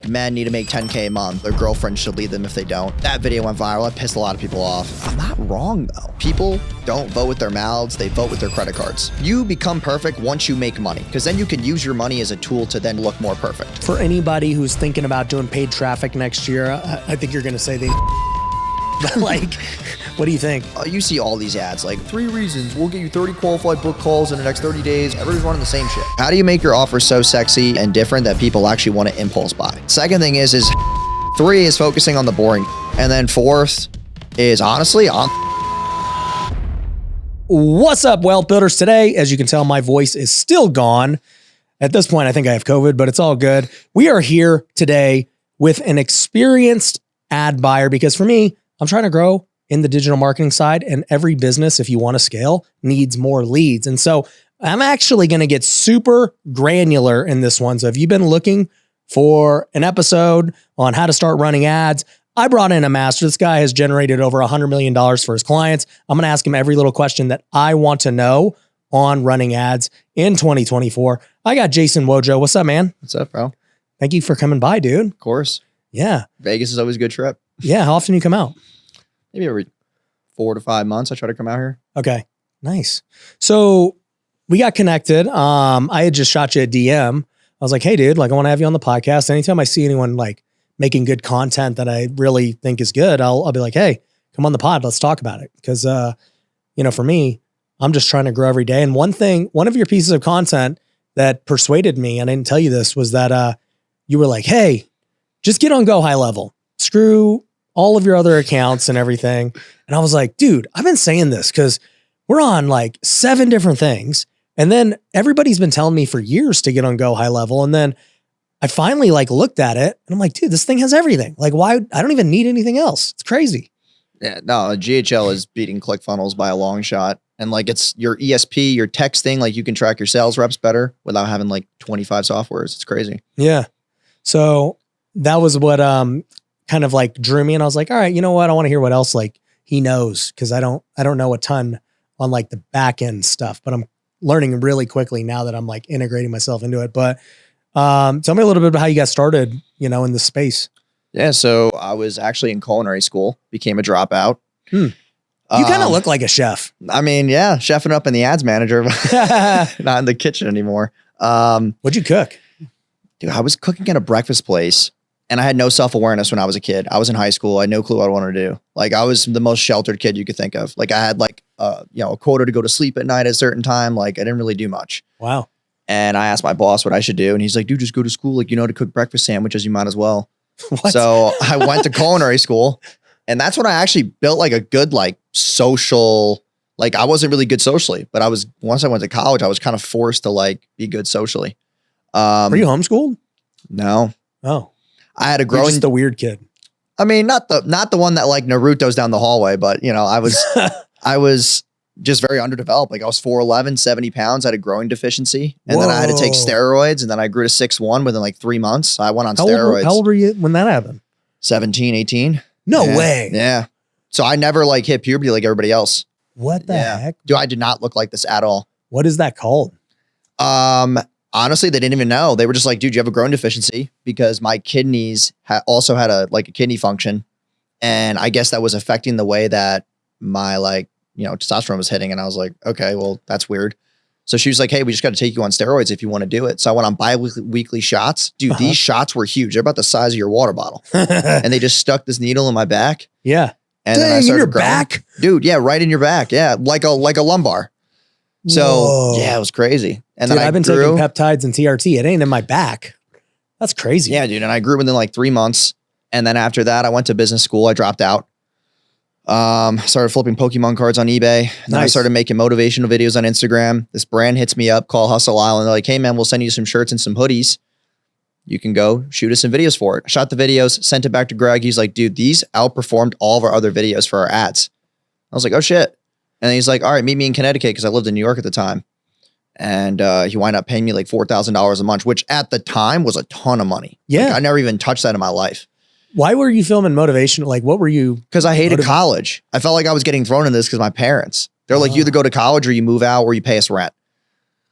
men need to make 10K a month. Their girlfriend should lead them if they don't. That video went viral. That pissed a lot of people off. I'm not wrong though. People don't vote with their mouths. They vote with their credit cards. You become perfect once you make money, because then you can use your money as a tool to then look more perfect. For anybody who's thinking about doing paid traffic next year, I think you're going to say they but like, what do you think? You see all these ads like 3 reasons we'll get you 30 qualified book calls in the next 30 days. Everybody's running the same shit. How do you make your offer so sexy and different that people actually want to impulse buy? Second thing is 3 is focusing on the boring. And then 4th is honestly on. What's up, wealth builders? Today, as you can tell, my voice is still gone. At this point, I think I have COVID, but it's all good. We are here today with an experienced ad buyer because for me, I'm trying to grow in the digital marketing side, and every business, if you want to scale, needs more leads. And so I'm actually going to get super granular in this one. So if you've been looking for an episode on how to start running ads, I brought in a master. This guy has generated over $100 million for his clients. I'm going to ask him every little question that I want to know on running ads in 2024. I got Jason Wojo. What's up, man? What's up, bro? Thank you for coming by, dude. Of course. Yeah. Vegas is always a good trip. Yeah. How often do you come out? Maybe every 4 to 5 months I try to come out here. Okay. Nice. So we got connected. I had just shot you a DM. I was like, hey, dude, like I want to have you on the podcast. Anytime I see anyone like making good content that I really think is good, I'll be like, hey, come on the pod. Let's talk about it. Because, for me, I'm just trying to grow every day. And one of your pieces of content that persuaded me, and I didn't tell you this, was that you were like, hey, just get on GoHighLevel. Screw all of your other accounts and everything. And I was like, dude, I've been saying this because we're on like 7 different things. And then everybody's been telling me for years to get on GoHighLevel. And then I finally like looked at it and I'm like, dude, this thing has everything. Like why? I don't even need anything else. It's crazy. Yeah, no, GHL is beating ClickFunnels by a long shot. And like it's your ESP, your texting, like you can track your sales reps better without having like 25 softwares. It's crazy. Yeah. So that was what kind of like drew me. And I was like, all right, you know what? I want to hear what else like he knows. Cause I don't know a ton on like the back end stuff, but I'm learning really quickly now that I'm like integrating myself into it. But tell me a little bit about how you got started, in the space. Yeah. So I was actually in culinary school, became a dropout. You kind of look like a chef. I mean, yeah, chefing up in the ads manager, not in the kitchen anymore. What'd you cook? Dude, I was cooking at a breakfast place and I had no self-awareness when I was a kid. I was in high school. I had no clue what I wanted to do. Like I was the most sheltered kid you could think of. Like I had like, a quota to go to sleep at night at a certain time. Like I didn't really do much. Wow. And I asked my boss what I should do. And he's like, dude, just go to school. Like, to cook breakfast sandwiches, you might as well. What? So I went to culinary school and that's when I actually built like a good, like social, like I wasn't really good socially, but once I went to college, I was kind of forced to like be good socially. Were you homeschooled? No. Oh, I had a you're growing, just the weird kid. I mean, not the one that like Naruto's down the hallway, but I was just very underdeveloped. Like I was 4'11", 70 pounds, I had a growing deficiency. And then I had to take steroids and then I grew to 6'1" within like 3 months. So I went on steroids. How old were you when that happened? 17, 18. No way. Yeah. So I never like hit puberty like everybody else. What the heck? Dude, I did not look like this at all. What is that called? Honestly, they didn't even know. They were just like, dude, you have a growing deficiency, because my kidneys also had a kidney function. And I guess that was affecting the way that my testosterone was hitting. And I was like, okay, well, that's weird. So she was like, hey, we just got to take you on steroids if you want to do it. So I went on bi-weekly shots. Dude, these shots were huge. They're about the size of your water bottle. And they just stuck this needle in my back. Yeah. And then I started growing. Back? Dude, yeah, right in your back. Yeah, like a lumbar. So Whoa. Yeah, it was crazy. And dude, then I've been taking peptides and TRT. It ain't in my back. That's crazy. Yeah, dude. And I grew within like 3 months. And then after that, I went to business school. I dropped out. Started flipping Pokemon cards on eBay. And then I started making motivational videos on Instagram. This brand hits me up, called Hustle Island. They're like, hey man, we'll send you some shirts and some hoodies. You can go shoot us some videos for it. I shot the videos, sent it back to Greg. He's like, dude, these outperformed all of our other videos for our ads. I was like, oh shit. And he's like, all right, meet me in Connecticut, because I lived in New York at the time. And he wound up paying me like $4,000 a month, which at the time was a ton of money. Yeah. Like, I never even touched that in my life. Why were you filming motivation? Like, what were you? Because I hated college. I felt like I was getting thrown in this because my parents. They're like, you either go to college or you move out or you pay us rent.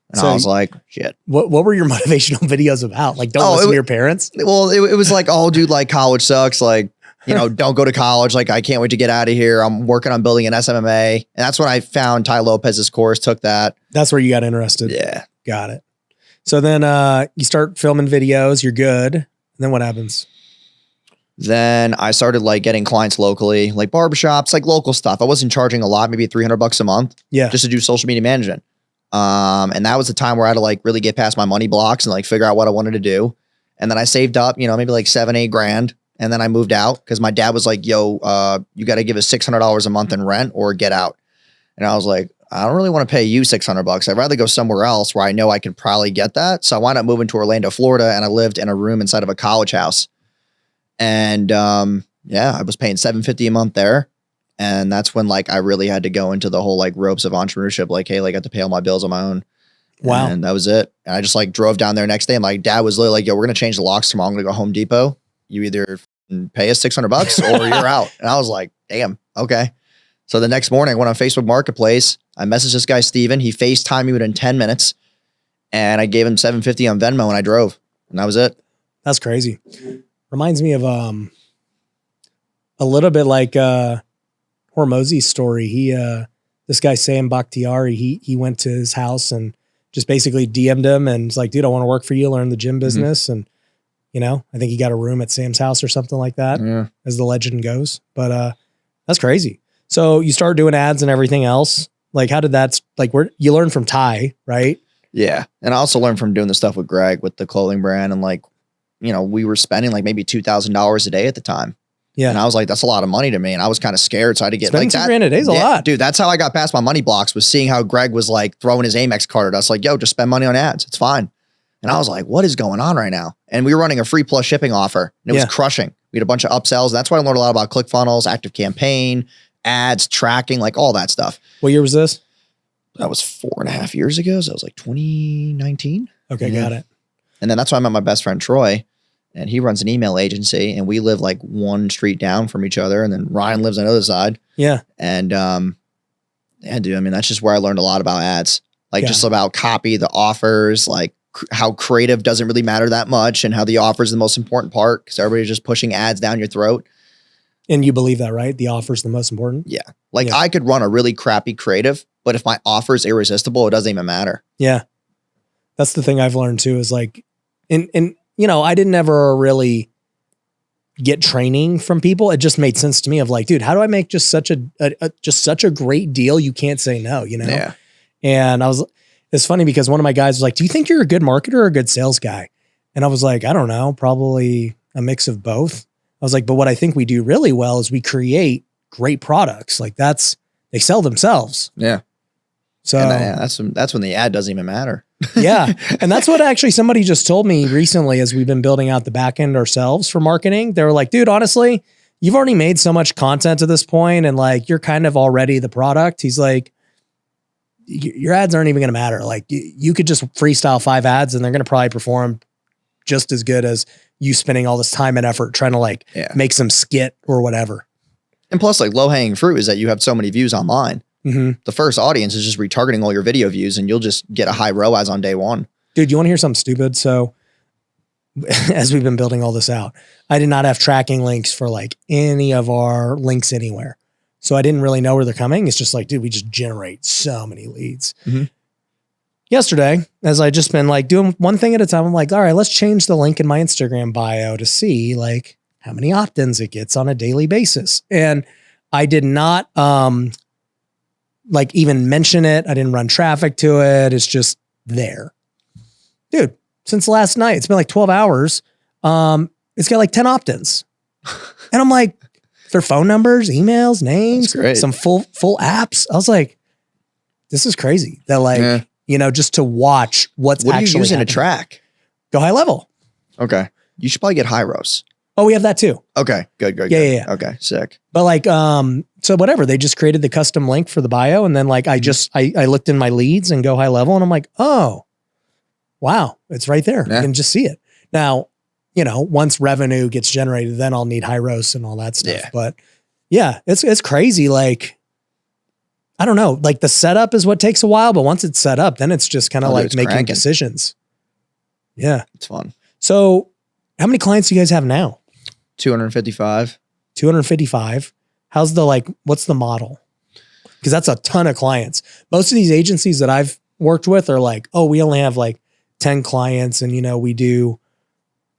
And I was like, shit. What were your motivational videos about? Like, don't listen to your parents? Well, it was like, oh, dude, like college sucks. Like, you know, don't go to college. Like, I can't wait to get out of here. I'm working on building an SMMA. And that's when I found Ty Lopez's course, took that. That's where you got interested. Yeah. Got it. So then you start filming videos. You're good. And then what happens? Then I started like getting clients locally, like barbershops, like local stuff. I wasn't charging a lot, maybe $300 a month. Yeah. Just to do social media management. And that was the time where I had to like really get past my money blocks and like figure out what I wanted to do. And then I saved up, you know, maybe like $7-8 grand. And then I moved out because my dad was like, yo, you got to give us $600 a month in rent or get out. And I was like, I don't really want to pay you $600. I'd rather go somewhere else where I know I could probably get that. So I wound up moving to Orlando, Florida, and I lived in a room inside of a college house. And yeah, I was paying $750 a month there. And that's when like I really had to go into the whole like ropes of entrepreneurship. Like, hey, like I got to pay all my bills on my own. Wow. And that was it. And I just like drove down there next day. And my dad was literally like, yo, we're going to change the locks tomorrow. I'm going to go Home Depot. You either pay us $600 or you're out. And I was like, damn, okay. So the next morning I went on Facebook Marketplace. I messaged this guy, Steven. He FaceTimed me within 10 minutes. And I gave him $750 on Venmo and I drove. And that was it. That's crazy. Reminds me of a little bit like Hormozy's story. This guy Sam Bakhtiari, he went to his house and just basically DM'd him and was like, dude, I want to work for you, learn the gym business. And, you know, I think he got a room at Sam's house or something like that, as the legend goes. But that's crazy. So you start doing ads and everything else. Like, how did that, like, where you learned from Ty, right? Yeah. And I also learned from doing the stuff with Greg with the clothing brand. And like, you know, we were spending like maybe $2,000 a day at the time. Yeah. And I was like, that's a lot of money to me. And I was kind of scared. So I had to get spending like $2,000 a day is a lot. Dude, that's how I got past my money blocks, was seeing how Greg was like throwing his Amex card at us. Like, yo, just spend money on ads. It's fine. And I was like, what is going on right now? And we were running a free plus shipping offer. And it was crushing. We had a bunch of upsells. And that's why I learned a lot about ClickFunnels, active campaign, ads, tracking, like all that stuff. What year was this? That was 4.5 years ago. So it was like 2019. Okay, got it. And then that's why I met my best friend, Troy. And he runs an email agency and we live like one street down from each other. And then Ryan lives on the other side. Yeah. And yeah, dude, I mean, that's just where I learned a lot about ads, like just about copy, the offers, like how creative doesn't really matter that much and how the offer is the most important part because everybody's just pushing ads down your throat. And you believe that, right? The offer is the most important? Yeah. Like I could run a really crappy creative, but if my offer is irresistible, it doesn't even matter. Yeah. That's the thing I've learned too, is like, and you know, I didn't ever really get training from people. It just made sense to me of like, dude, how do I make just such a great deal? You can't say no, you know? Yeah. And it's funny because one of my guys was like, do you think you're a good marketer or a good sales guy? And I was like, I don't know, probably a mix of both. I was like, but what I think we do really well is we create great products. Like they sell themselves. Yeah. So that's when the ad doesn't even matter. Yeah. And that's what actually somebody just told me recently as we've been building out the back end ourselves for marketing. They were like, dude, honestly, you've already made so much content to this point and like, you're kind of already the product. He's like, your ads aren't even going to matter. Like you could just freestyle 5 ads and they're going to probably perform just as good as you spending all this time and effort trying to like make some skit or whatever. And plus like low hanging fruit is that you have so many views online. The first audience is just retargeting all your video views and you'll just get a high ROAS on day one. Dude, you want to hear something stupid? So as we've been building all this out, I did not have tracking links for like any of our links anywhere. So I didn't really know where they're coming. It's just like, dude, we just generate so many leads. Yesterday, as I just been like doing one thing at a time, I'm like, all right, let's change the link in my Instagram bio to see like how many opt-ins it gets on a daily basis. And I did not, like even mention it. I didn't run traffic to it. It's just there. Dude, since last night, it's been like 12 hours. It's got like 10 opt-ins. And I'm like, their phone numbers, emails, names, some full apps. I was like, this is crazy. That like, you know, just to watch what are you using to track? GoHighLevel. Okay. You should probably get Hyros. Oh, we have that too. Okay. Good. Yeah. Okay. Sick. But like, so whatever, they just created the custom link for the bio. And then like, I looked in my leads and GoHighLevel and I'm like, oh, wow, it's right there. You can just see it. Now, you know, once revenue gets generated, then I'll need Hyros and all that stuff. But yeah, it's crazy. Like I don't know, like the setup is what takes a while, but once it's set up, then it's just kind of like making cranking. decisions. Yeah. It's fun. So how many clients do you guys have now? 255. 255. What's the model? Because that's a ton of clients. Most of these agencies that I've worked with are like, oh, we only have like 10 clients and, we do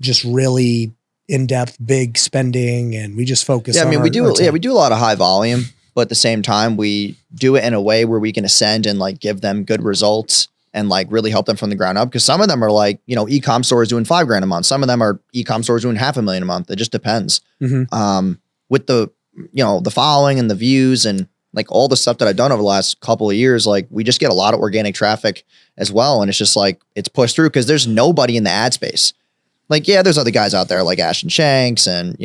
just really in-depth, big spending and we just focus on we do a lot of high volume, but at the same time, we do it in a way where we can ascend and like give them good results and like really help them from the ground up. Cause some of them are like, e-com stores doing $5,000 a month. Some of them are e-com stores doing $500,000 a month. It just depends. Mm-hmm. With the, the following and the views and like all the stuff that I've done over the last couple of years, like we just get a lot of organic traffic as well. And it's just like, it's pushed through because there's nobody in the ad space. Like, yeah, there's other guys out there like Ashton Shanks and,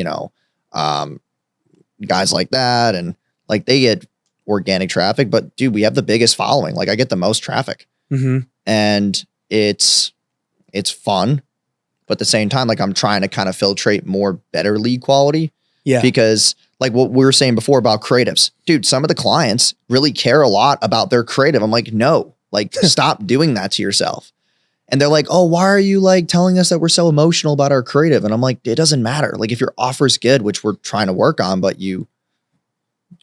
guys like that. And like they get organic traffic, but dude, we have the biggest following. Like I get the most traffic and it's fun, but at the same time, like I'm trying to kind of filtrate more better lead quality. Yeah. Because like what we were saying before about creatives, dude, some of the clients really care a lot about their creative. I'm like, no, like stop doing that to yourself. And they're like, oh, why are you like telling us that we're so emotional about our creative? And I'm like, it doesn't matter. Like if your offer's good, which we're trying to work on, but you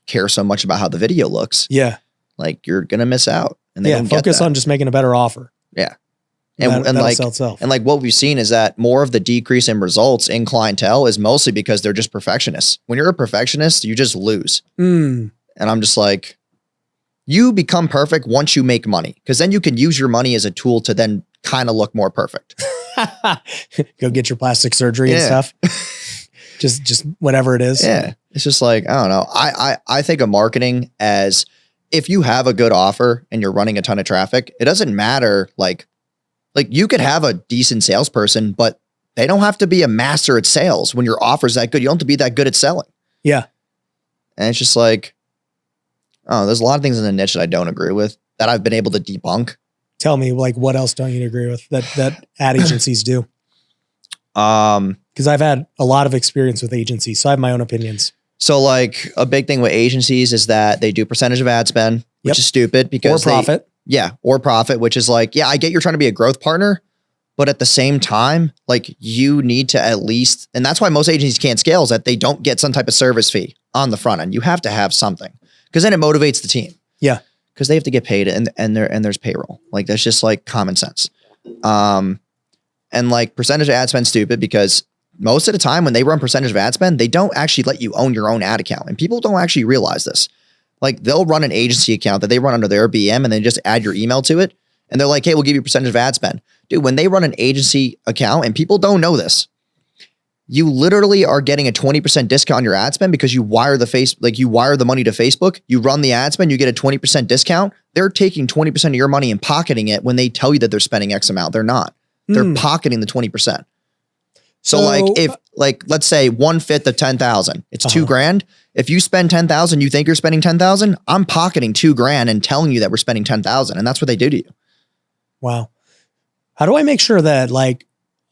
care so much about how the video looks. Yeah. Like you're going to miss out. And they don't focus on just making a better offer. Yeah. And like what we've seen is that more of the decrease in results in clientele is mostly because they're just perfectionists. When you're a perfectionist, you just lose. And I'm just like, you become perfect once you make money, because then you can use your money as a tool to then kind of look more perfect. Go get your plastic surgery and stuff. just whatever it is. Yeah. It's just like, I don't know. I think of marketing as if you have a good offer and you're running a ton of traffic, it doesn't matter. Like you could have a decent salesperson, but they don't have to be a master at sales when your offer's that good. You don't have to be that good at selling. Yeah. And it's just like, oh, there's a lot of things in the niche that I don't agree with that I've been able to debunk. Tell me, like, what else don't you agree with that ad agencies do? Because I've had a lot of experience with agencies, so I have my own opinions. So like a big thing with agencies is that they do percentage of ad spend, which is stupid because or profit. Or profit, which is like, yeah, I get you're trying to be a growth partner, but at the same time, like you need to at least, and that's why most agencies can't scale, is that they don't get some type of service fee on the front end. You have to have something because then it motivates the team. Yeah. Because they have to get paid and there's payroll. Like that's just like common sense. And like percentage of ad spend stupid because most of the time when they run percentage of ad spend, they don't actually let you own your own ad account. And people don't actually realize this. Like they'll run an agency account that they run under their BM and then just add your email to it. And they're like, hey, we'll give you a percentage of ad spend. Dude, when they run an agency account, and people don't know this, you literally are getting a 20% discount on your ad spend because you wire you wire the money to Facebook, you run the ad spend, you get a 20% discount. They're taking 20% of your money and pocketing it when they tell you that they're spending X amount. They're not. They're pocketing the 20%. So like if like, let's say 1/5 of 10,000, it's $2,000. If you spend 10,000, you think you're spending 10,000, I'm pocketing $2,000 and telling you that we're spending 10,000. And that's what they do to you. Wow. How do I make sure that like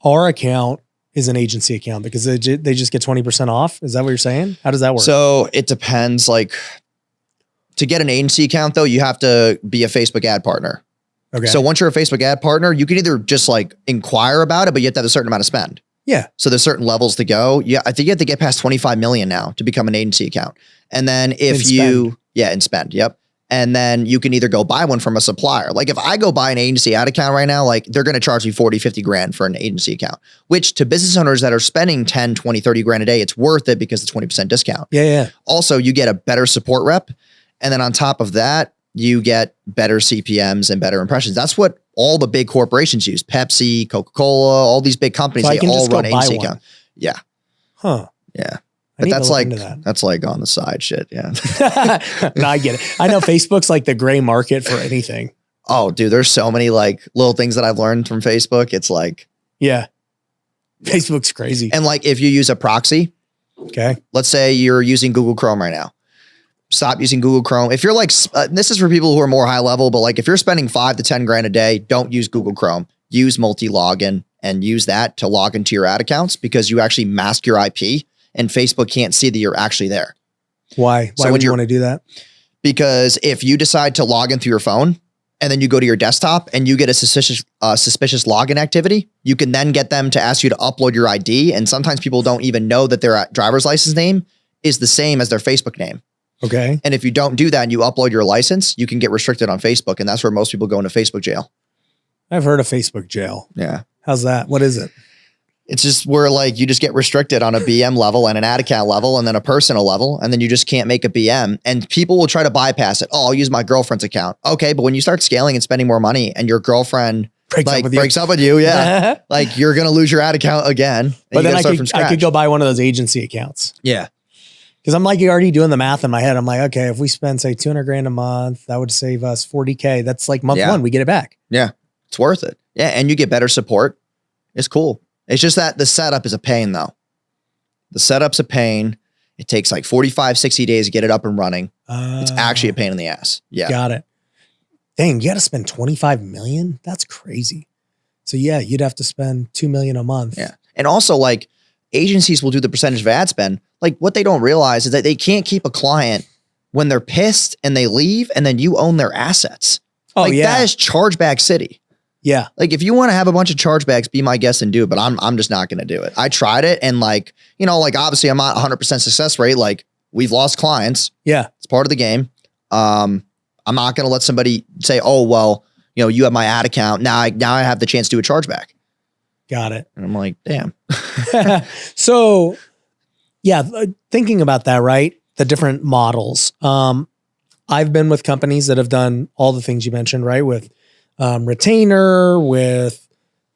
our account is an agency account because they just get 20% off? Is that what you're saying? How does that work? So it depends. Like to get an agency account though, you have to be a Facebook ad partner. Okay. So once you're a Facebook ad partner, you can either just like inquire about it, but you have to have a certain amount of spend. Yeah. So there's certain levels to go. Yeah. I think you have to get past 25 million now to become an agency account. And then if and spend. Yep. And then you can either go buy one from a supplier. Like if I go buy an agency ad account right now, like they're going to charge me 40, 50 grand for an agency account, which to business owners that are spending 10, 20, 30 grand a day, it's worth it because it's 20% discount. Yeah. Also, you get a better support rep. And then on top of that, you get better CPMs and better impressions. That's what all the big corporations use. Pepsi, Coca-Cola, all these big companies, so they all run agency account. Yeah. Huh. Yeah. But that's like on the side shit. Yeah. No, I get it. I know Facebook's like the gray market for anything. Oh, dude, there's so many like little things that I've learned from Facebook. It's like, yeah, Facebook's crazy. And like, if you use a proxy, okay, let's say you're using Google Chrome right now. Stop using Google Chrome. If you're like, this is for people who are more high level, but like if you're spending 5 to 10 grand a day, don't use Google Chrome. Use multi-login and use that to log into your ad accounts because you actually mask your IP and Facebook can't see that you're actually there. Why? Why would you want to do that? Because if you decide to log in through your phone and then you go to your desktop and you get a suspicious login activity, you can then get them to ask you to upload your ID. And sometimes people don't even know that their driver's license name is the same as their Facebook name. Okay. And if you don't do that and you upload your license, you can get restricted on Facebook. And that's where most people go into Facebook jail. I've heard of Facebook jail. Yeah. How's that? What is it? It's just where like you just get restricted on a BM level and an ad account level and then a personal level. And then you just can't make a BM, and people will try to bypass it. Oh, I'll use my girlfriend's account. Okay. But when you start scaling and spending more money and your girlfriend breaks up with you. Yeah. Like you're going to lose your ad account again. But then I could go buy one of those agency accounts. Yeah. Cause I'm like, you're already doing the math in my head. I'm like, okay, if we spend say 200 grand a month, that would save us 40K. That's like month one, we get it back. Yeah. It's worth it. Yeah. And you get better support. It's cool. It's just that the setup is a pain though. The setup's a pain. It takes like 45, 60 days to get it up and running. It's actually a pain in the ass. Yeah. Got it. Dang, you got to spend 25 million. That's crazy. So yeah, you'd have to spend 2 million a month. Yeah. And also like agencies will do the percentage of ad spend. Like what they don't realize is that they can't keep a client when they're pissed and they leave and then you own their assets. Oh like yeah. That is chargeback city. Yeah. Like if you want to have a bunch of chargebacks, be my guest and do it, but I'm just not going to do it. I tried it. And like, you know, like obviously I'm not 100% success rate. Like we've lost clients. Yeah. It's part of the game. I'm not going to let somebody say, oh, well, you know, you have my ad account. Now I have the chance to do a chargeback. Got it. And I'm like, damn. So yeah, thinking about that, right? The different models. I've been with companies that have done all the things you mentioned, right? With retainer, with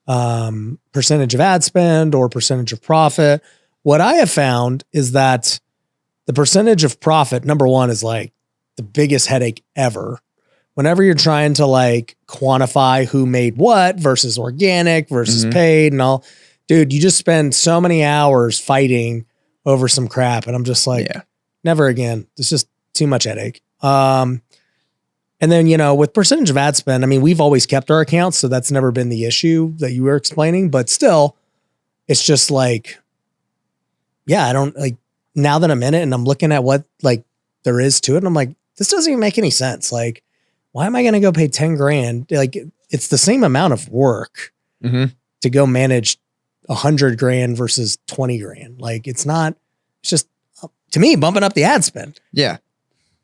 percentage of ad spend or percentage of profit. What I have found is that the percentage of profit, number one, is like the biggest headache ever. Whenever you're trying to like quantify who made what versus organic versus paid and all, dude, you just spend so many hours fighting over some crap. And I'm just like, never again. It's just too much headache. And then, you know, with percentage of ad spend, I mean, we've always kept our accounts, so that's never been the issue that you were explaining, but still it's just like, yeah, I don't like now that I'm in it and I'm looking at what like there is to it. And I'm like, this doesn't even make any sense. Like, why am I going to go pay 10 grand? Like it's the same amount of work to go manage 100 grand versus 20 grand. Like it's just to me, bumping up the ad spend. Yeah.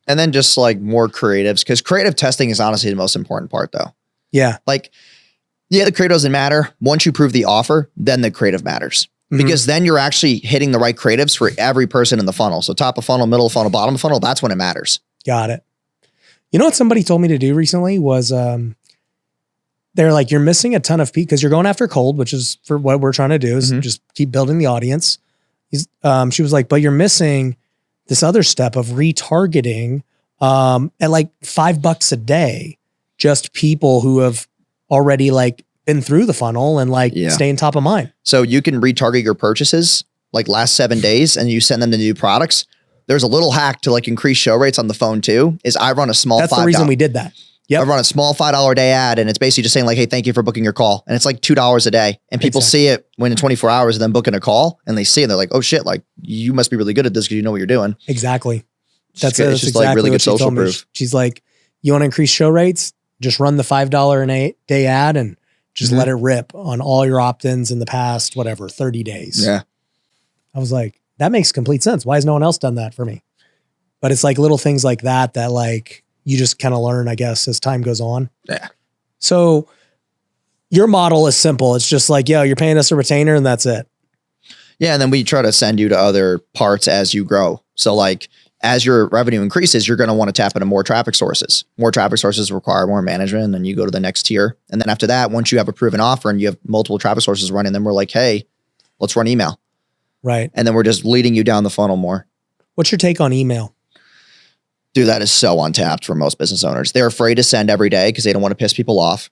And then just like more creatives, because creative testing is honestly the most important part though. Yeah. Like, yeah, the creative doesn't matter. Once you prove the offer, then the creative matters. Because then you're actually hitting the right creatives for every person in the funnel. So top of funnel, middle of funnel, bottom of funnel, that's when it matters. Got it. You know what somebody told me to do recently was they're like, you're missing a ton of people because you're going after cold, which is for what we're trying to do is just keep building the audience. She was like, but you're missing this other step of retargeting at like $5 a day, just people who have already like been through the funnel and like staying top of mind. So you can retarget your purchases like last 7 days and you send them to new products. There's a little hack to like increase show rates on the phone too, is I run a small That's the reason we did that. I run a small $5 a day ad and it's basically just saying like, hey, thank you for booking your call. And it's like $2 a day. And people see it when in 24 hours of them booking a call and they see it. And they're like, oh shit, like you must be really good at this because you know what you're doing. Exactly. That's just exactly like really good what she social told me. proof. She's like, you want to increase show rates? Just run the $5 a day ad and just let it rip on all your opt-ins in the past, whatever, 30 days. Yeah. I was like, that makes complete sense. Why has no one else done that for me? But it's like little things like that like you just kind of learn, I guess, as time goes on. Yeah. So your model is simple. It's just like, yo, you're paying us a retainer and that's it. Yeah. And then we try to send you to other parts as you grow. So like as your revenue increases, you're going to want to tap into more traffic sources. More traffic sources require more management. And then you go to the next tier. And then after that, once you have a proven offer and you have multiple traffic sources running, then we're like, hey, let's run email. Right. And then we're just leading you down the funnel more. What's your take on email? Dude, that is so untapped for most business owners. They're afraid to send every day because they don't want to piss people off.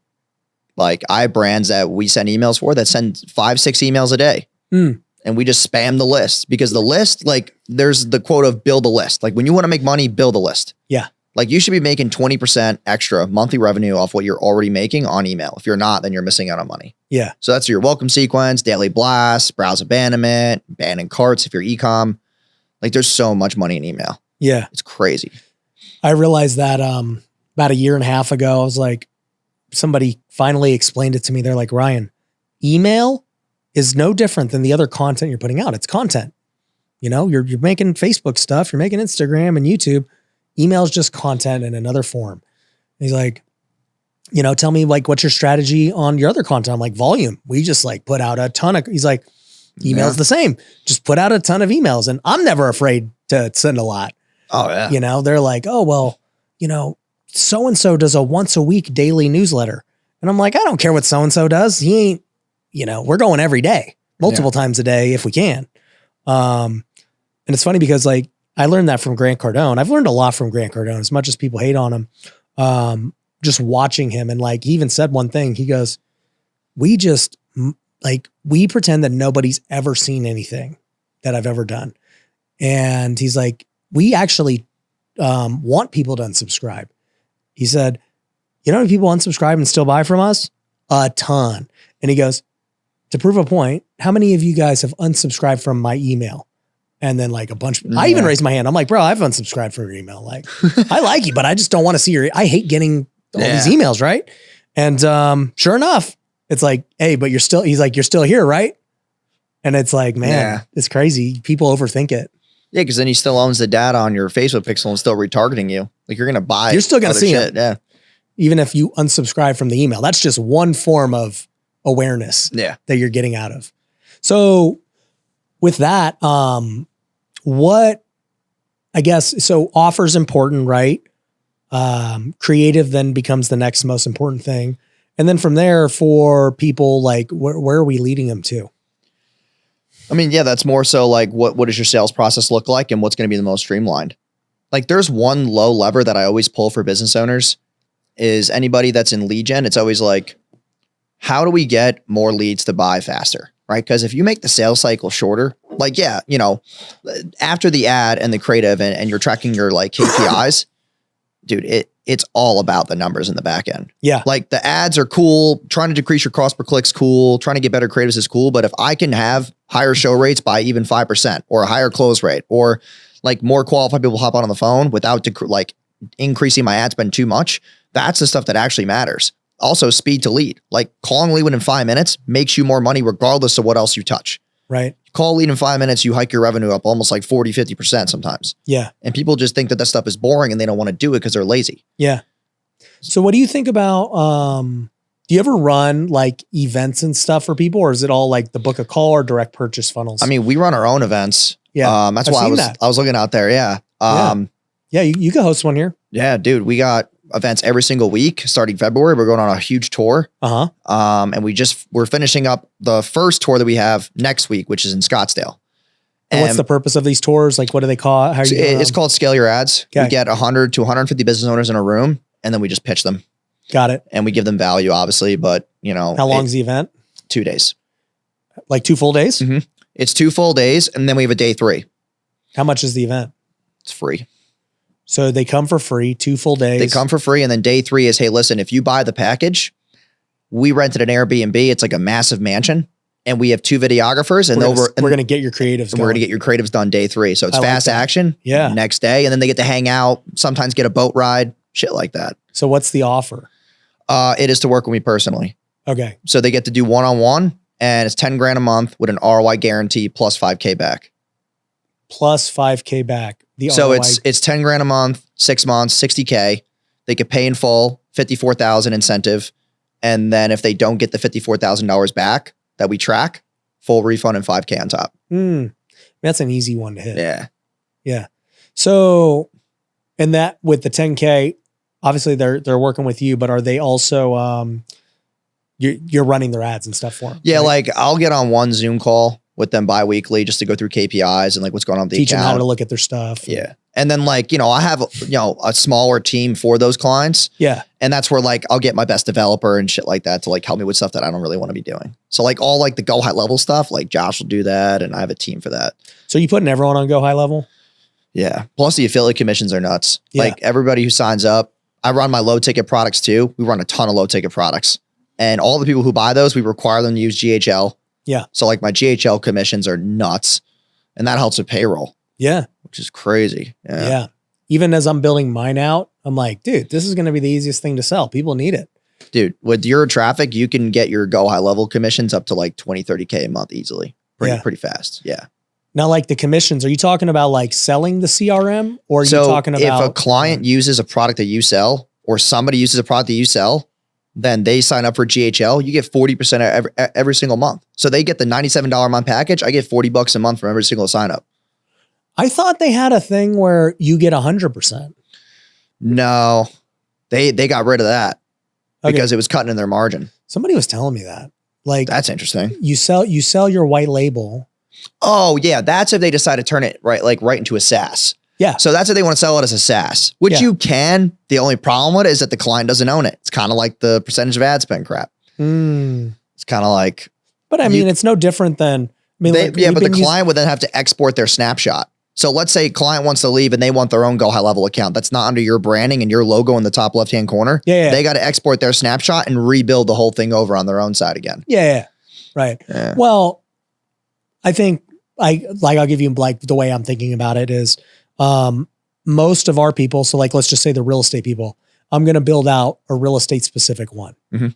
Like I have brands that we send emails for that send 5-6 emails a day. And we just spam the list because the list, like there's the quote of build a list. Like when you want to make money, build a list. Yeah. Like you should be making 20% extra monthly revenue off what you're already making on email. If you're not, then you're missing out on money. Yeah. So that's your welcome sequence, daily blasts, browse abandonment, abandoned carts if you're e-com. Like there's so much money in email. Yeah. It's crazy. I realized that about a year and a half ago, I was like, somebody finally explained it to me. They're like, Ryan, email is no different than the other content you're putting out. It's content. You know, you're making Facebook stuff, you're making Instagram and YouTube. Email is just content in another form. He's like, you know, tell me like, what's your strategy on your other content? I'm like, volume. We just like put out a ton of, he's like, email's the same. Just put out a ton of emails. And I'm never afraid to send a lot. Oh yeah. You know, they're like, oh, well, you know, so-and-so does a once a week daily newsletter. And I'm like, I don't care what so-and-so does. He ain't, you know, we're going every day, multiple times a day if we can. And it's funny because like, I learned that from Grant Cardone. I've learned a lot from Grant Cardone, as much as people hate on him. Just watching him. And like, he even said one thing, he goes, we just like, we pretend that nobody's ever seen anything that I've ever done. And he's like, we actually want people to unsubscribe. He said, you know how many people unsubscribe and still buy from us? A ton. And he goes, to prove a point, how many of you guys have unsubscribed from my email? And then like a bunch, I even raised my hand. I'm like, bro, I've unsubscribed from your email. Like, I like you, but I just don't want to see your, I hate getting all these emails, right? And sure enough, it's like, hey, but he's like, you're still here, right? And it's like, man, it's crazy. People overthink it. Yeah, because then he still owns the data on your Facebook pixel and still retargeting you. Like you're going to buy. You're still going to see it. Yeah. Even if you unsubscribe from the email, that's just one form of awareness that you're getting out of. So with that, what I guess, so offer's important, right? Creative then becomes the next most important thing. And then from there for people, like where are we leading them to? I mean, yeah, that's more so like what does your sales process look like and what's going to be the most streamlined? Like there's one low lever that I always pull for business owners is anybody that's in lead gen. It's always like, how do we get more leads to buy faster? Right? Because if you make the sales cycle shorter, like, yeah, you know, after the ad and the creative and you're tracking your like KPIs, dude, it's all about the numbers in the back end. Yeah. Like the ads are cool. Trying to decrease your cost per click's cool. Trying to get better creatives is cool. But if I can have higher show rates by even 5% or a higher close rate or like more qualified people hop on the phone without like increasing my ad spend too much, that's the stuff that actually matters. Also speed to lead, like calling lead within 5 minutes makes you more money regardless of what else you touch. Right. Call lead in 5 minutes, you hike your revenue up almost like 40, 50% sometimes. Yeah. And people just think that stuff is boring and they don't want to do it because they're lazy. Yeah. So what do you think about, do you ever run like events and stuff for people, or is it all like the book a call or direct purchase funnels? I mean, we run our own events. Yeah. That's why I was looking out there. Yeah. Yeah. You can host one here. Yeah, dude, we got events every single week starting February. We're going on a huge tour. And we're finishing up the first tour that we have next week, which is in Scottsdale. And what's the purpose of these tours? Like, what do they call it? How are you it's called Scale Your Ads. Okay. We get 100 to 150 business owners in a room, and then we just pitch them. Got it. And we give them value, obviously, but you know. How long is the event? 2 days. Like 2 full days? Mm-hmm. It's 2 full days, and then we have a day 3. How much is the event? It's free. So they come for free, 2 full days. They come for free. And then day 3 is, hey, listen, if you buy the package, we rented an Airbnb. It's like a massive mansion. And we have 2 videographers. And we're going to get your creatives going. We're going to get your creatives done day 3. So it's fast action. Yeah. Next day. And then they get to hang out, sometimes get a boat ride, shit like that. So what's the offer? It is to work with me personally. Okay. So they get to do one-on-one, and it's 10 grand a month with an ROI guarantee plus 5K back. Plus 5K back. So it's 10 grand a month, 6 months, 60K. They could pay in full, 54,000 incentive. And then if they don't get the $54,000 back that we track, full refund and 5K on top. That's an easy one to hit. Yeah. Yeah. So, and that with the 10K, obviously they're working with you, but are they also, you're running their ads and stuff for them? Yeah. Right? Like I'll get on one Zoom call with them bi-weekly just to go through KPIs and like what's going on with the Teach account. them how to look at their stuff. Yeah. And then like, you know, I have, you know, a smaller team for those clients. Yeah. And that's where like, I'll get my best developer and shit like that to like help me with stuff that I don't really want to be doing. So like all like the GoHighLevel stuff, like Josh will do that. And I have a team for that. So you putting everyone on GoHighLevel? Yeah. Plus the affiliate commissions are nuts. Yeah. Like everybody who signs up, I run my low ticket products too. We run a ton of low ticket products and all the people who buy those, we require them to use GHL. Yeah. So like my GHL commissions are nuts and that helps with payroll. Yeah. Which is crazy. Yeah. even as I'm building mine out, I'm like, dude, this is going to be the easiest thing to sell. People need it. Dude, with your traffic, you can get your GoHighLevel commissions up to like 20, 30K a month easily. Pretty fast. Yeah. Now, like the commissions, are you talking about like selling the CRM, or are you talking about if a client uses a product that you sell, or somebody uses a product that you sell, then they sign up for GHL, you get 40% every single month. So they get the $97 a month package. I get $40 a month from every single sign up. I thought they had a thing where you get 100%. No, they got rid of that because it was cutting in their margin. Somebody was telling me that. Like, that's interesting. You sell your white label. Oh yeah. That's if they decide to turn it right into a SaaS. Yeah. So that's if they want to sell it as a SaaS, which you can. The only problem with it is that the client doesn't own it. It's kind of like the percentage of ad spend crap. It's kind of like, but I mean, it's no different than, but the client would then have to export their snapshot. So let's say a client wants to leave and they want their own GoHighLevel account. That's not under your branding and your logo in the top left-hand corner. Yeah. They got to export their snapshot and rebuild the whole thing over on their own side again. Yeah. Right. Yeah. Well, I think I'll give you like the way I'm thinking about it is, most of our people. So like, let's just say the real estate people, I'm going to build out a real estate specific one. Mm-hmm.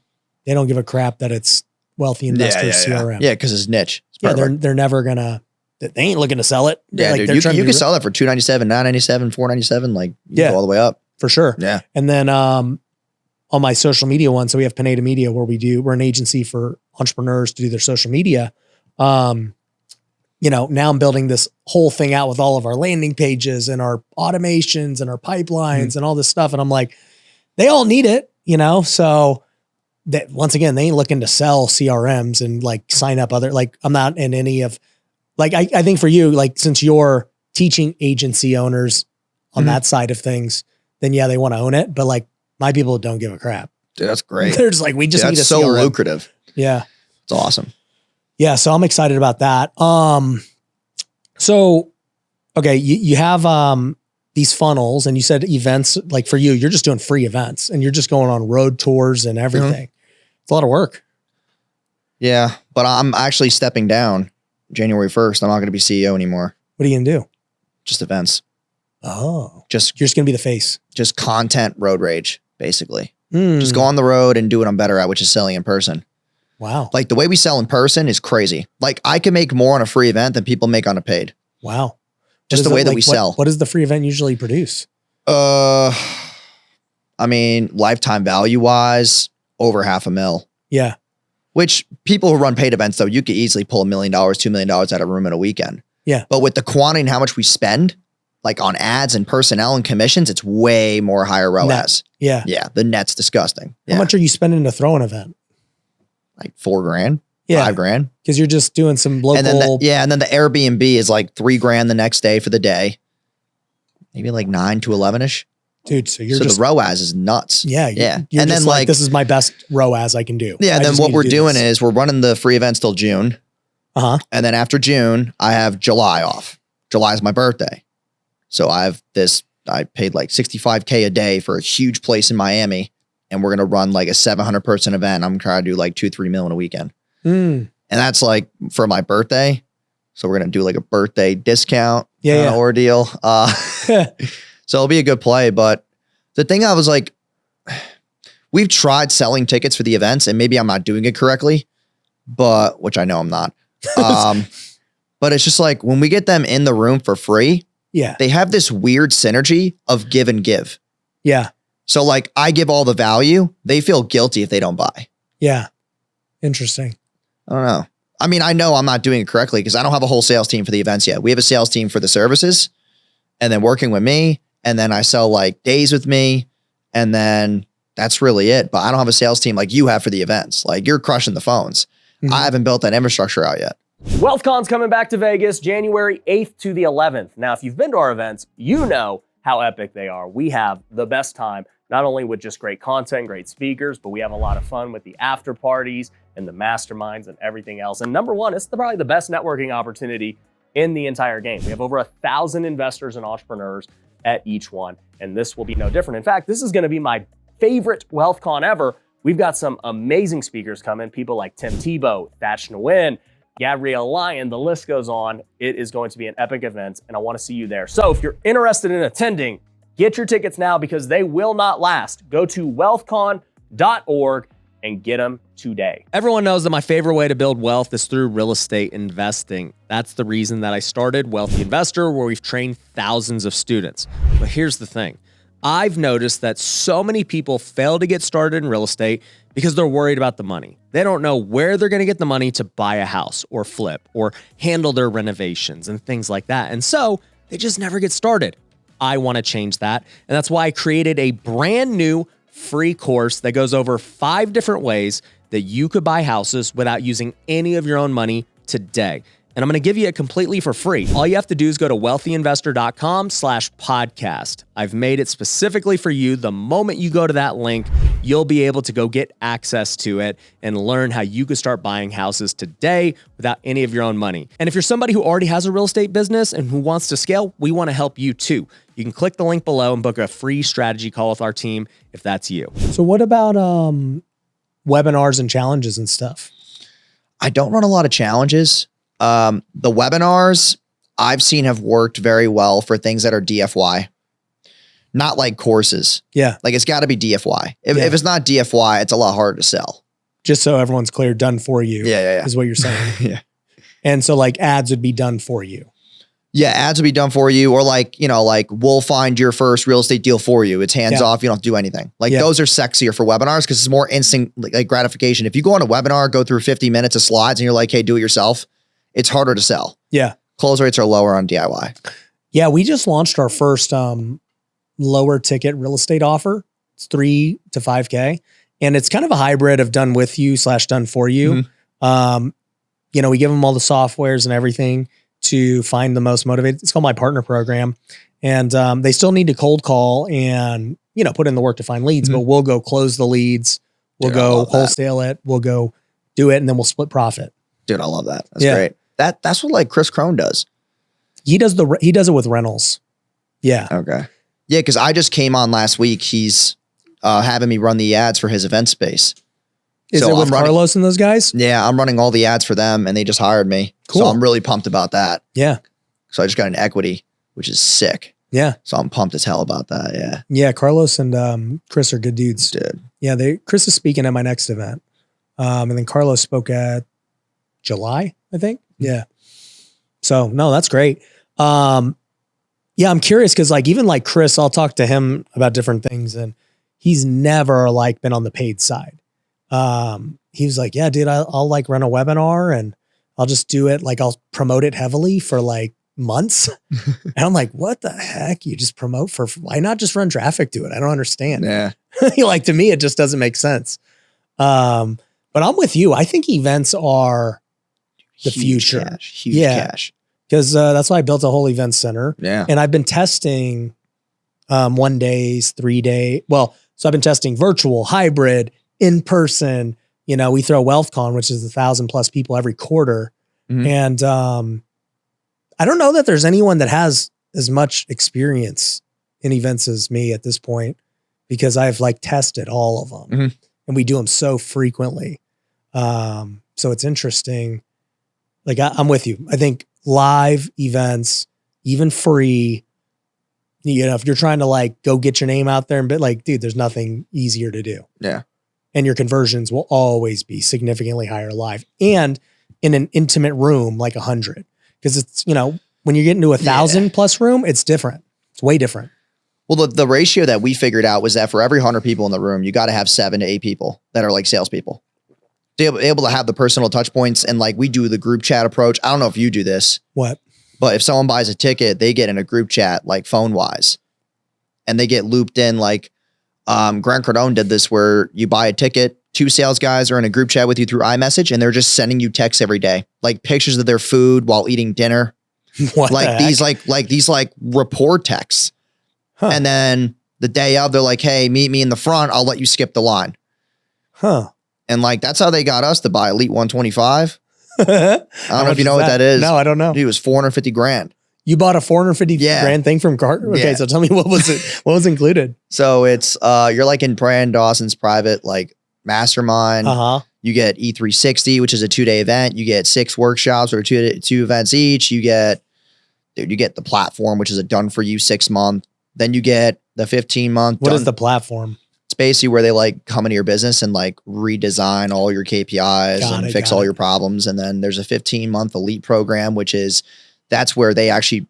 They don't give a crap that it's wealthy investors CRM. Yeah. Cause it's niche. They're never gonna, they ain't looking to sell it. Yeah, like, dude, you can sell that for $297, $997, $497, like go all the way up. For sure. Yeah. And then, on my social media one, so we have Pineda Media where we're an agency for entrepreneurs to do their social media. Now I'm building this whole thing out with all of our landing pages and our automations and our pipelines and all this stuff. And I'm like, they all need it, so that once again, they ain't looking to sell CRMs and like sign up other, like I'm not in any of like, I think for you, like since you're teaching agency owners on that side of things, then yeah, they want to own it. But like my people don't give a crap. Dude, that's great. They're just like, we just need a so CRM. lucrative. Yeah. It's awesome. Yeah. So I'm excited about that. So, okay. You have, these funnels and you said events, like for you, you're just doing free events and you're just going on road tours and everything. It's a lot of work. Yeah. But I'm actually stepping down January 1st. I'm not going to be CEO anymore. What are you going to do? Just events. Oh, you're just going to be the face. Just content road rage, basically. Just go on the road and do what I'm better at, which is selling in person. Wow. Like the way we sell in person is crazy. Like I can make more on a free event than people make on a paid. Wow. Just the way that we sell. What does the free event usually produce? I mean, lifetime value wise, over $500,000. Yeah. Which people who run paid events though, you could easily pull $1 million, $2 million out of a room in a weekend. Yeah. But with the quantity and how much we spend, like on ads and personnel and commissions, it's way more higher ROAS. Net. Yeah. Yeah. The net's disgusting. How much are you spending to throw an event? Like $4,000. Yeah. $5,000. Because you're just doing some local. And then the Airbnb is like $3,000 the next day for the day. Maybe like 9 to 11ish. Dude, so the ROAS is nuts. Yeah. Yeah. You're and just then like, this is my best ROAS I can do. Yeah. Then what we're doing is we're running the free events till June. And then after June, I have July off. July is my birthday. So I paid like $65K a day for a huge place in Miami. And we're going to run like a 700 person event. I'm trying to do like 2-3 million a weekend. And that's like for my birthday. So we're going to do like a birthday discount ordeal. So it'll be a good play. But the thing I was like, we've tried selling tickets for the events and maybe I'm not doing it correctly, but which I know I'm not. But it's just like when we get them in the room for free, they have this weird synergy of give and give. Yeah. So like I give all the value. They feel guilty if they don't buy. Yeah. Interesting. I don't know. I mean, I know I'm not doing it correctly because I don't have a whole sales team for the events yet. We have a sales team for the services and then working with me. And then I sell like days with me. And then that's really it. But I don't have a sales team like you have for the events. Like you're crushing the phones. I haven't built that infrastructure out yet. WealthCon's coming back to Vegas January 8th to the 11th. Now, if you've been to our events, you know how epic they are. We have the best time, not only with just great content, great speakers, but we have a lot of fun with the after parties and the masterminds and everything else. And number one, it's probably the best networking opportunity in the entire game. We have over 1,000 investors and entrepreneurs at each one, and this will be no different. In fact, this is going to be my favorite WealthCon ever. We've got some amazing speakers coming, people like Tim Tebow, Thach Nguyen, Gabrielle Lyon, the list goes on. It is going to be an epic event, and I want to see you there. So if you're interested in attending, Get your tickets now because they will not last. Go to wealthcon.org and get them today. Everyone knows that my favorite way to build wealth is through real estate investing. That's the reason that I started Wealthy Investor, where we've trained thousands of students. But here's the thing. I've noticed that so many people fail to get started in real estate because they're worried about the money. They don't know where they're going to get the money to buy a house or flip or handle their renovations and things like that. And so they just never get started. I want to change that. And that's why I created a brand new free course that goes over 5 different ways that you could buy houses without using any of your own money today. And I'm going to give you it completely for free. All you have to do is go to wealthyinvestor.com/podcast. I've made it specifically for you. The moment you go to that link, you'll be able to go get access to it and learn how you could start buying houses today without any of your own money. And if you're somebody who already has a real estate business and who wants to scale, we want to help you too. You can click the link below and book a free strategy call with our team if that's you. So what about webinars and challenges and stuff? I don't run a lot of challenges. The webinars I've seen have worked very well for things that are DFY, not like courses. Yeah. Like it's got to be DFY. If it's not DFY, it's a lot harder to sell. Just so everyone's clear, done for you. Yeah. Is what you're saying. Yeah. And so like ads would be done for you. Yeah. Ads would be done for you, or like, like we'll find your first real estate deal for you. It's hands off. You don't have to do anything. Like those are sexier for webinars because it's more instant like gratification. If you go on a webinar, go through 50 minutes of slides and you're like, hey, do it yourself. It's harder to sell. Yeah. Close rates are lower on DIY. Yeah. We just launched our first lower ticket real estate offer. It's 3 to 5K. And it's kind of a hybrid of done with you / done for you. Mm-hmm. We give them all the softwares and everything to find the most motivated. It's called my partner program. And they still need to cold call and, put in the work to find leads, but we'll go close the leads. We'll go wholesale it. We'll go do it. And then we'll split profit. Dude, I love that. That's great. That's what like Chris Crone does. He does it with rentals. Yeah. Okay. Yeah. Cause I just came on last week. He's having me run the ads for his event space. Is it with Carlos and those guys? Yeah. I'm running all the ads for them and they just hired me. Cool. So I'm really pumped about that. Yeah. So I just got an equity, which is sick. Yeah. So I'm pumped as hell about that. Yeah. Yeah. Carlos and Chris are good dudes. Dude. Yeah. Chris is speaking at my next event. And then Carlos spoke at July, I think. Yeah. So no, that's great. Yeah, I'm curious because like even like Chris, I'll talk to him about different things and he's never like been on the paid side. He was like, yeah, dude, I'll like run a webinar and I'll just do it. Like I'll promote it heavily for like months. And I'm like, what the heck? You just promote why not just run traffic to it? I don't understand. Yeah. Like to me, it just doesn't make sense. But I'm with you. I think events are the future. Huge cash. Because that's why I built a whole event center. Yeah. And I've been testing 1 days, 3 day. Well, so I've been testing virtual, hybrid, in person. We throw WealthCon, which is 1,000+ people every quarter. Mm-hmm. And I don't know that there's anyone that has as much experience in events as me at this point, because I've like tested all of them and we do them so frequently. So it's interesting. Like I'm with you. I think live events, even free, if you're trying to like go get your name out there and be like, dude, there's nothing easier to do. Yeah. And your conversions will always be significantly higher live and in an intimate room, like 100. Cause it's, when you get into 1,000+ room, it's different. It's way different. Well, the ratio that we figured out was that for every 100 people in the room, you got to have 7 to 8 people that are like salespeople. To be able to have the personal touch points. And like we do the group chat approach. I don't know if you do this. What? But if someone buys a ticket, they get in a group chat, like phone wise, and they get looped in. Like Grant Cardone did this where you buy a ticket, 2 sales guys are in a group chat with you through iMessage and they're just sending you texts every day, like pictures of their food while eating dinner. What like these, like rapport texts. Huh. And then the day of, they're like, hey, meet me in the front. I'll let you skip the line. Huh. And like, that's how they got us to buy Elite 125. I don't know if you know what that is. No, I don't know. Dude, it was $450,000. You bought a $450,000 thing from Carter? Okay, so tell me what was it? What was included? So it's you're like in Brandon Dawson's private like mastermind. You get E360, which is a 2-day event. You get 6 workshops or 2 events each. You get the platform, which is a done for you 6-month Then you get the 15-month. What is the platform? It's basically where they like come into your business and like redesign all your KPIs and fix all your problems. And then there's a 15-month elite program, which is that's where they actually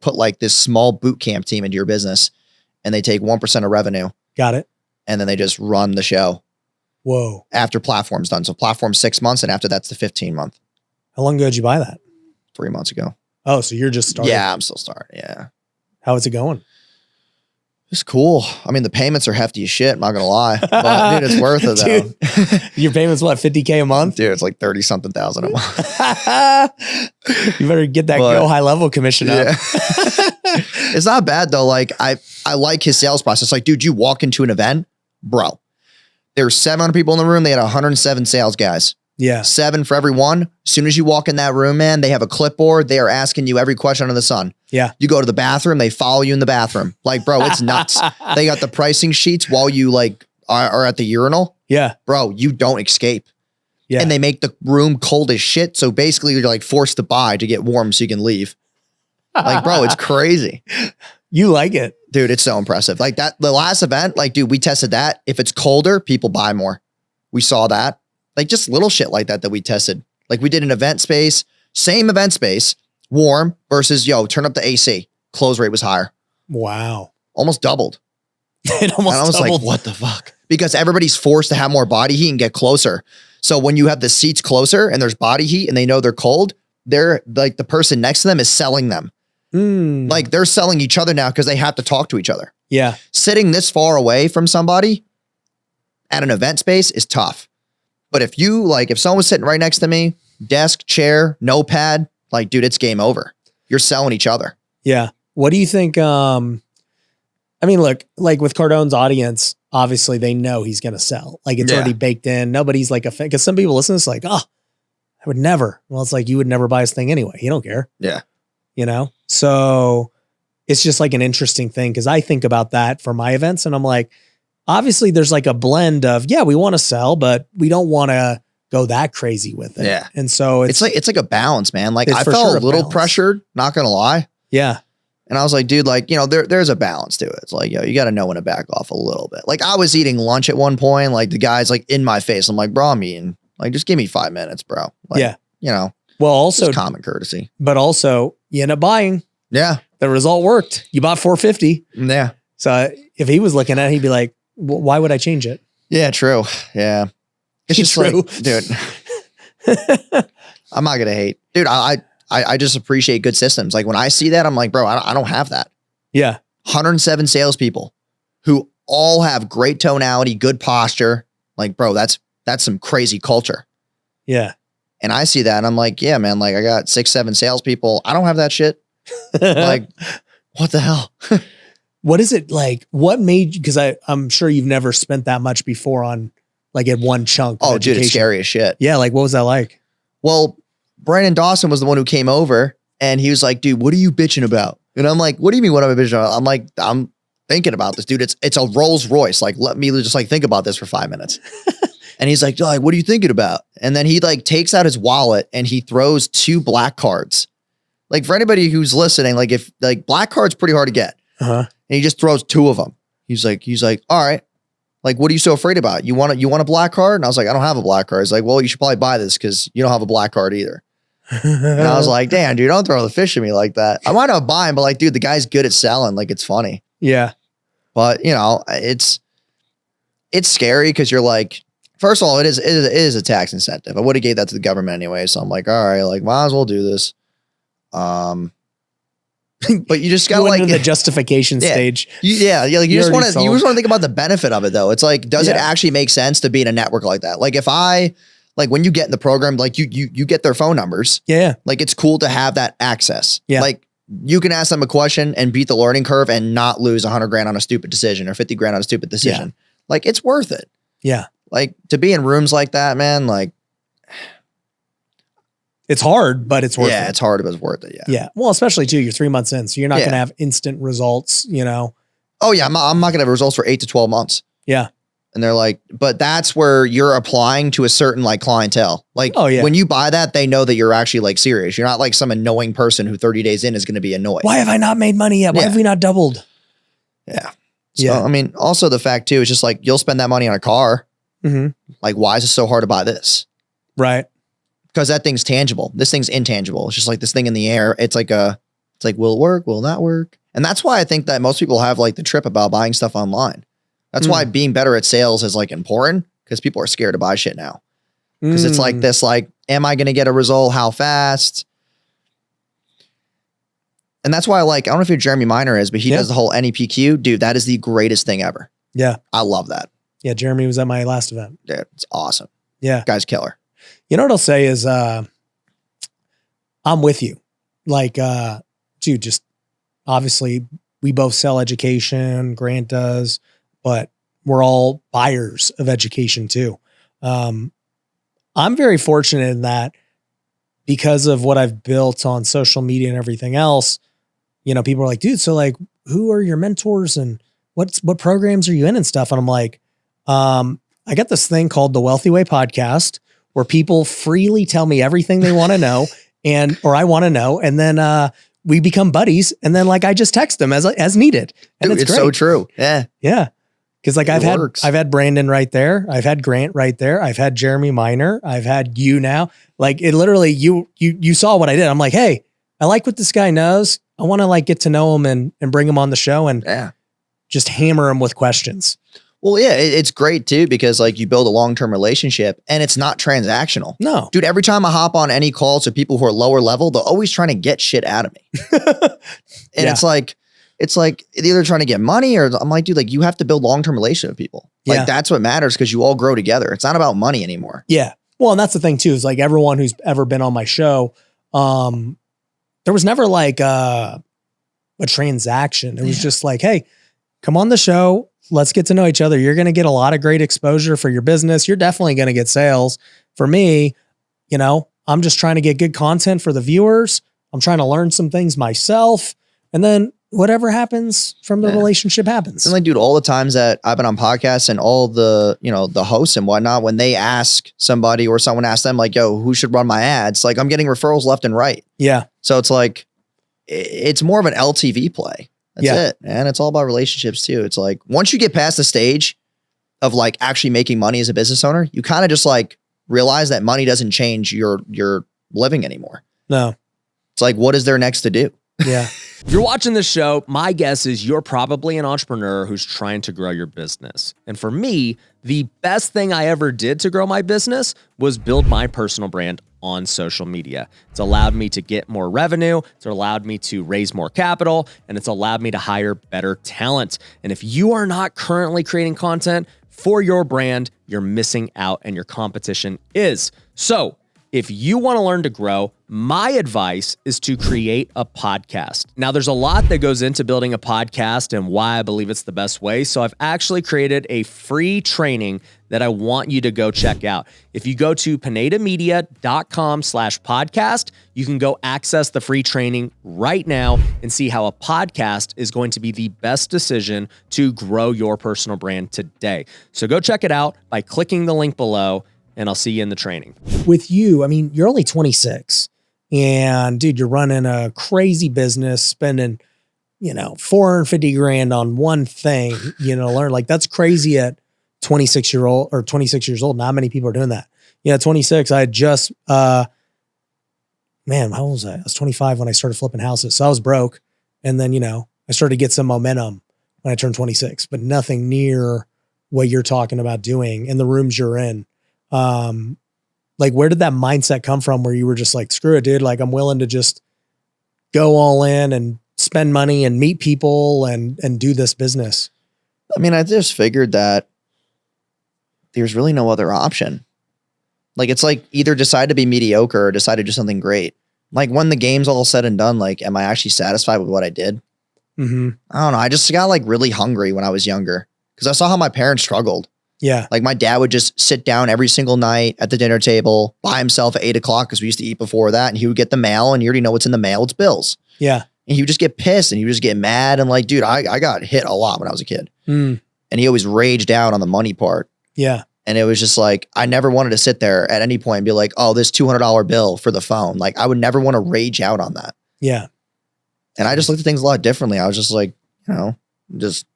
put like this small boot camp team into your business and they take 1% of revenue. Got it. And then they just run the show. Whoa. After platform's done. So platform's 6 months and after that's the 15-month. How long ago did you buy that? 3 months ago. Oh, so you're just starting. Yeah, I'm still starting. Yeah. How is it going? It's cool. I mean, the payments are hefty as shit. I'm not going to lie. But dude, it's worth it though. Dude, your payment's what, $50K a month? Dude, it's like 30 something thousand a month. You better get that GoHighLevel commission up. It's not bad though. Like I like his sales process. Like, dude, you walk into an event, bro. There's 700 people in the room. They had 107 sales guys. Yeah. 7 for every one. As soon as you walk in that room, man, they have a clipboard. They are asking you every question under the sun. Yeah. You go to the bathroom, they follow you in the bathroom. Like, bro, it's nuts. They got the pricing sheets while you like are at the urinal. Yeah. Bro, you don't escape. Yeah. And they make the room cold as shit. So basically you're like forced to buy to get warm so you can leave. Like, bro, it's crazy. You like it. Dude, it's so impressive. Like that, the last event, like, dude, we tested that. If it's colder, people buy more. We saw that. Like just little shit like that we tested. Like we did an event space, same event space, warm versus, turn up the AC. Close rate was higher. Wow. Almost doubled. It almost and I was doubled. like, what the fuck? Because everybody's forced to have more body heat and get closer. So when you have the seats closer and there's body heat and they know they're cold, they're like the person next to them is selling them. Like they're selling each other now because they have to talk to each other. Yeah. Sitting this far away from somebody at an event space is tough. But if someone was sitting right next to me, desk, chair, notepad, like, dude, it's game over. You're selling each other. Yeah. What do you think? I mean, look, like with Cardone's audience, obviously they know he's going to sell. Like it's already baked in. Nobody's like because some people listen to this like, oh, I would never. Well, it's like you would never buy his thing anyway. You don't care. Yeah. So it's just like an interesting thing because I think about that for my events and I'm like, obviously there's like a blend of, we want to sell, but we don't want to go that crazy with it. Yeah. And so it's like a balance, man. Like I for felt sure a little balance. pressured, not going to lie. Yeah. And I was like, dude, like, there's a balance to it. It's like, you got to know when to back off a little bit. Like I was eating lunch at one point, like the guy's like in my face. I'm like, bro, I'm eating. Like, just give me 5 minutes, bro. Like, Well, also common courtesy, but also you end up buying. Yeah. The result worked. You bought 450. Yeah. So if he was looking at it, he'd be like, why would I change it? Yeah, true. Yeah. It's just true. like, dude, I'm not going to hate. Dude, I just appreciate good systems. Like when I see that, I'm like, bro, I don't have that. Yeah. 107 salespeople who all have great tonality, good posture. Like, bro, that's some crazy culture. Yeah. And I see that and I'm like, yeah, man, like I got 6, 7 salespeople. I don't have that shit. Like, what the hell? What is it like? What made you, because I'm sure you've never spent that much before on like at one chunk. Oh, dude, it's scary as shit. Yeah. Like, what was that like? Well, Brandon Dawson was the one who came over and he was like, dude, what are you bitching about? And I'm like, what do you mean what am I bitching about? I'm like, I'm thinking about this, dude. It's a Rolls Royce. Like, let me just like think about this for 5 minutes. And he's like, what are you thinking about? And then he like takes out his wallet and he throws 2 black cards. Like for anybody who's listening, like if like black cards pretty hard to get. Uh-huh. And he just throws 2 of them. He's like, all right. Like, what are you so afraid about? You want a black card? And I was like, I don't have a black card. He's like, well, you should probably buy this because you don't have a black card either. And I was like, damn, dude, don't throw the fish at me like that. I might not buy him, but like, dude, the guy's good at selling. Like, it's funny. Yeah. But it's scary because you're like, first of all, it is a tax incentive. I would have gave that to the government anyway. So I'm like, all right, like might as well do this. But you just got like the justification stage. Like you just want to think about the benefit of it though. It's like, does it actually make sense to be in a network like that? Like if when you get in the program, like you get their phone numbers. Yeah. Like it's cool to have that access. Yeah. Like you can ask them a question and beat the learning curve and not lose $100,000 on a stupid decision or $50,000 on a stupid decision. Yeah. Like it's worth it. Yeah. Like to be in rooms like that, man, like it's hard, but it's worth it. Yeah, it's hard, but it's worth it. Yeah. Yeah. Well, especially too, you're 3 months in, so you're not going to have instant results, Oh yeah. I'm not going to have results for 8 to 12 months. Yeah. And they're like, but that's where you're applying to a certain like clientele. Like when you buy that, they know that you're actually like serious. You're not like some annoying person who 30 days in is going to be annoyed. Why have I not made money yet? Why have we not doubled? Yeah. So, I mean, also the fact too, is just like, you'll spend that money on a car. Mm-hmm. Like, why is it so hard to buy this? Right. Because that thing's tangible. This thing's intangible. It's just like this thing in the air. It's like, will it work? Will it not work? And that's why I think that most people have like the trip about buying stuff online. That's why being better at sales is like important, because people are scared to buy shit now. Because it's like this, like, am I going to get a result? How fast? And that's why I don't know if you're Jeremy Minor is, but he does the whole NEPQ. Dude, that is the greatest thing ever. Yeah. I love that. Yeah. Jeremy was at my last event. Dude, it's awesome. Yeah. Guy's killer. You know what I'll say is, I'm with you. Like, dude, just obviously we both sell education, Grant does, but we're all buyers of education too. I'm very fortunate in that, because of what I've built on social media and everything else, people are like, dude, so like, who are your mentors and what programs are you in and stuff? And I'm like, I got this thing called the Wealthy Way podcast, where people freely tell me everything they want to know or I want to know. And then, we become buddies. And then like, I just text them as needed. And Dude, it's great. so true. Yeah. Yeah. Cause like I've had Brandon right there. I've had Grant right there. I've had Jeremy Minor. I've had you now. Like it literally, you saw what I did. I'm like, hey, I like what this guy knows. I want to like get to know him and bring him on the show and just hammer him with questions. Well, yeah, it's great too, because like you build a long-term relationship and it's not transactional. No. Dude, every time I hop on any calls to people who are lower level, they're always trying to get shit out of me. And it's like they're either trying to get money, or I'm like, dude, like you have to build long-term relationship with people. Like that's what matters, because you all grow together. It's not about money anymore. Yeah. Well, and that's the thing too, is like everyone who's ever been on my show, there was never like a transaction. It was just like, hey, come on the show. Let's get to know each other. You're going to get a lot of great exposure for your business. You're definitely going to get sales. For me, I'm just trying to get good content for the viewers. I'm trying to learn some things myself. And then whatever happens from the relationship happens. And like, dude, all the times that I've been on podcasts and all the, the hosts and whatnot, when they ask somebody or someone asks them like, yo, who should run my ads? Like I'm getting referrals left and right. Yeah. So it's like, it's more of an LTV play. That's it. And it's all about relationships too. It's like, once you get past the stage of like actually making money as a business owner, you kind of just like realize that money doesn't change your living anymore. No. It's like, what is there next to do? Yeah. If you're watching this show, my guess is you're probably an entrepreneur who's trying to grow your business. And for me, the best thing I ever did to grow my business was build my personal brand on social media. It's allowed me to get more revenue. It's allowed me to raise more capital, and it's allowed me to hire better talent. And if you are not currently creating content for your brand, you're missing out, and your competition is. So if you want to learn to grow, my advice is to create a podcast. Now, there's a lot that goes into building a podcast and why I believe it's the best way. So I've actually created a free training that I want you to go check out. If you go to pinedamedia.com/podcast, you can go access the free training right now and see how a podcast is going to be the best decision to grow your personal brand today. So go check it out by clicking the link below, and I'll see you in the training. With you, I mean, you're only 26 and dude, you're running a crazy business, spending, $450,000 on one thing, learn like that's crazy at 26 years old. Not many people are doing that. Yeah. 26. I had just, how old was I? I was 25 when I started flipping houses. So I was broke. And then, I started to get some momentum when I turned 26, but nothing near what you're talking about doing in the rooms you're in. Like where did that mindset come from where you were just like, screw it, dude. Like I'm willing to just go all in and spend money and meet people and do this business. I mean, I just figured that there's really no other option. Like, it's like either decide to be mediocre or decide to do something great. Like when the game's all said and done, like, am I actually satisfied with what I did? Mm-hmm. I don't know. I just got like really hungry when I was younger because I saw how my parents struggled. Yeah. Like my dad would just sit down every single night at the dinner table by himself at 8 o'clock because we used to eat before that. And he would get the mail and you already know what's in the mail. It's bills. Yeah. And he would just get pissed and he would just get mad. And like, dude, I got hit a lot when I was a kid. Mm. And he always raged out on the money part. Yeah. And it was just like, I never wanted to sit there at any point and be like, oh, this $200 bill for the phone. Like I would never want to rage out on that. Yeah. And I just looked at things a lot differently. I was just like, just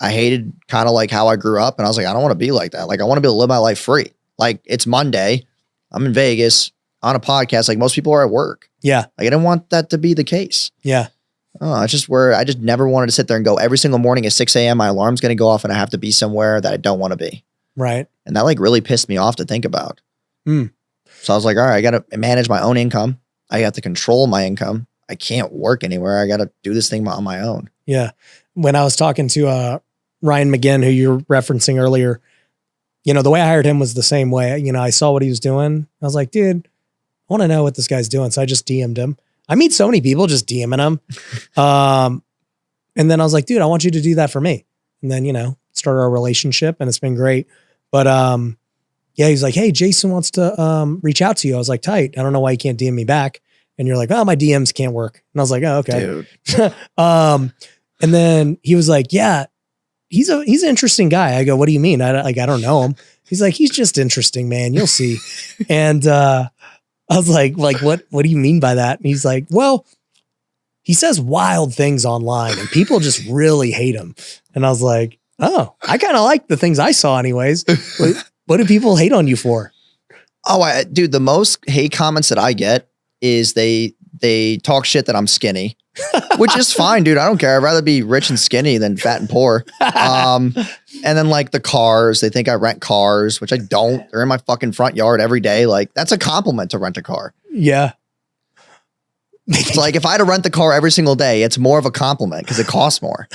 I hated kind of like how I grew up. And I was like, I don't want to be like that. Like, I want to be able to live my life free. Like, it's Monday. I'm in Vegas on a podcast. Like, most people are at work. Yeah. Like, I didn't want that to be the case. Yeah. Oh, it's just where I just never wanted to sit there and go every single morning at 6 a.m. My alarm's going to go off and I have to be somewhere that I don't want to be. Right. And that like really pissed me off to think about. Mm. So I was like, all right, I got to manage my own income. I have to control my income. I can't work anywhere. I got to do this thing on my own. Yeah. When I was talking to Ryan McGinn, who you're referencing earlier, you know, the way I hired him was the same way. You know, I saw what he was doing. I was like, dude, I want to know what this guy's doing. So I just DM'd him. I meet so many people just DMing him. And then I was like, dude, I want you to do that for me. And then, you know, started our relationship and it's been great. But yeah, he's like, hey, Jason wants to reach out to you. I was like, tight. I don't know why you can't DM me back. And you're like, oh, my DMs can't work. And I was like, oh, okay. Dude. And then he was like, yeah, he's an interesting guy. I go, what do you mean? I don't know him. He's like, he's just interesting, man. You'll see. And I was like, what do you mean by that? And he's like, well, he says wild things online and people just really hate him. And I was like, oh, I kind of like the things I saw anyways. What do people hate on you for? Oh, dude, the most hate comments that I get is they talk shit that I'm skinny, which is fine, dude. I don't care. I'd rather be rich and skinny than fat and poor. And then like the cars, they think I rent cars, which I don't. They're in my fucking front yard every day. Like, that's a compliment to rent a car. Yeah. It's like if I had to rent the car every single day, it's more of a compliment because it costs more.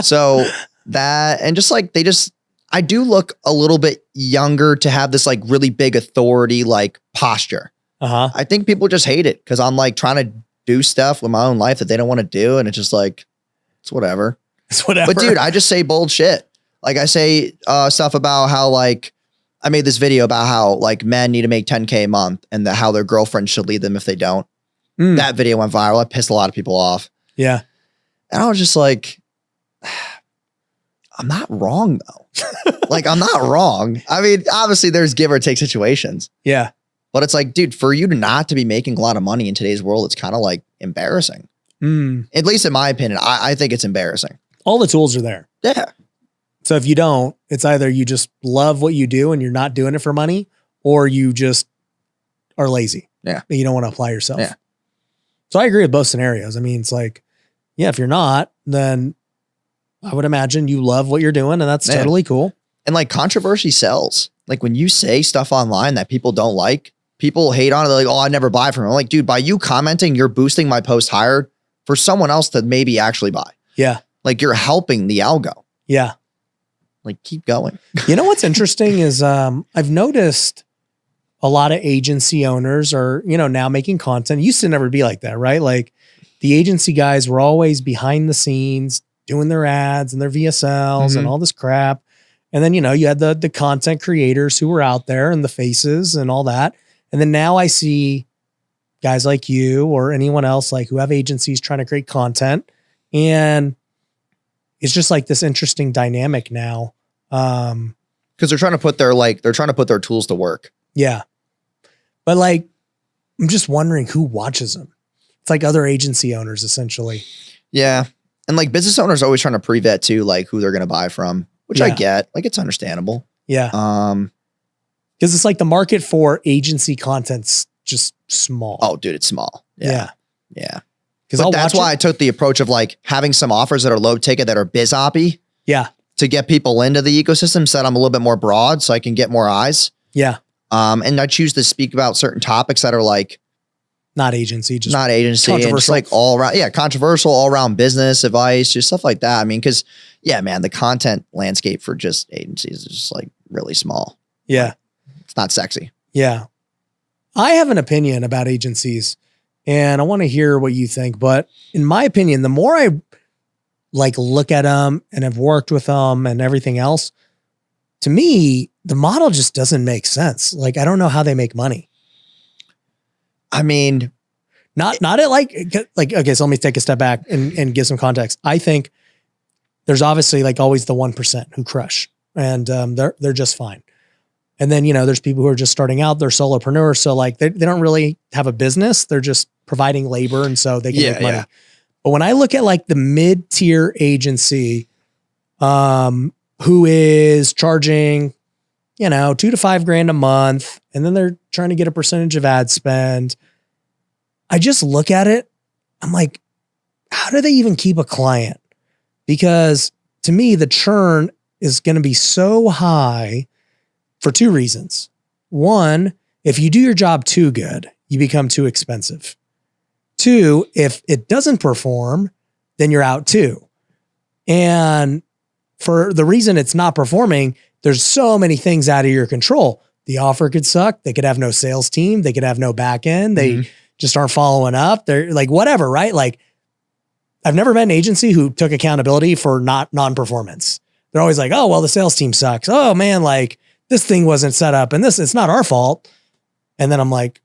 So that, and just like I do look a little bit younger to have this like really big authority, like posture. Uh-huh. I think people just hate it because I'm like trying to do stuff with my own life that they don't want to do. And it's just like, it's whatever. It's whatever. But dude, I just say bold shit. Like I say stuff about how like, I made this video about how like men need to make 10K a month and how their girlfriend should lead them if they don't. That video went viral. It pissed a lot of people off. Yeah. And I was just like, I'm not wrong though. Like, I'm not wrong. I mean, obviously there's give or take situations. Yeah. But it's like, dude, for you to not to be making a lot of money in today's world, it's kind of like embarrassing. At least in my opinion, I think it's embarrassing. All the tools are there. Yeah. So if you don't, it's either you just love what you do and you're not doing it for money, or you just are lazy. Yeah. You don't want to apply yourself. Yeah. So I agree with both scenarios. I mean, it's like, yeah, if you're not, then I would imagine you love what you're doing and that's totally cool. And like controversy sells. Like when you say stuff online that people don't like, people hate on it. They're like, oh, I never buy from him. I'm like, dude, by you commenting, you're boosting my post higher for someone else to maybe actually buy. Yeah. Like you're helping the algo. Yeah. Like keep going. You know, what's interesting is I've noticed a lot of agency owners are, you know, now making content. It used to never be like that, right? Like the agency guys were always behind the scenes doing their ads and their VSLs and all this crap. And then, you know, you had the content creators who were out there and the faces and all that. And then now I see guys like you or anyone else like who have agencies trying to create content. And it's just like this interesting dynamic now. Because they're trying to put their tools to work. Yeah. But like, I'm just wondering who watches them. It's like other agency owners essentially. Yeah. And like business owners are always trying to pre-vet too, like who they're going to buy from, which I get. Like it's understandable. Yeah. Because it's like the market for agency content's just small. Oh, dude, it's small. Yeah. Because that's why I took the approach of like having some offers that are low ticket that are biz oppy. Yeah. To get people into the ecosystem so that I'm a little bit more broad so I can get more eyes. Yeah. And I choose to speak about certain topics that are like not agency, just controversial. And just like all around, controversial, all around business advice, just stuff like that. I mean, because man, the content landscape for just agencies is just like really small. Yeah, it's not sexy. Yeah, I have an opinion about agencies, and I want to hear what you think. But in my opinion, the more I like look at them and have worked with them and everything else, to me, the model just doesn't make sense. Like, I don't know how they make money. I mean, not at like, okay, so let me take a step back and give some context. I think there's obviously like always the 1% who crush and they're just fine. And then, you know, there's people who are just starting out, they're solopreneurs. So like they don't really have a business. They're just providing labor. And so they can make money. But when I look at like the mid-tier agency, who is charging, $2,000 to $5,000 a month, and then they're trying to get a percentage of ad spend. I just look at it. I'm like, how do they even keep a client? Because to me, the churn is going to be so high for two reasons. One, if you do your job too good, you become too expensive. Two, if it doesn't perform, then you're out too. And for the reason it's not performing, there's so many things out of your control. The offer could suck. They could have no sales team. They could have no back end. They just aren't following up. They're like, whatever, right? Like, I've never met an agency who took accountability for non-performance. They're always like, oh, well, the sales team sucks. Oh man, like this thing wasn't set up and it's not our fault. And then I'm like,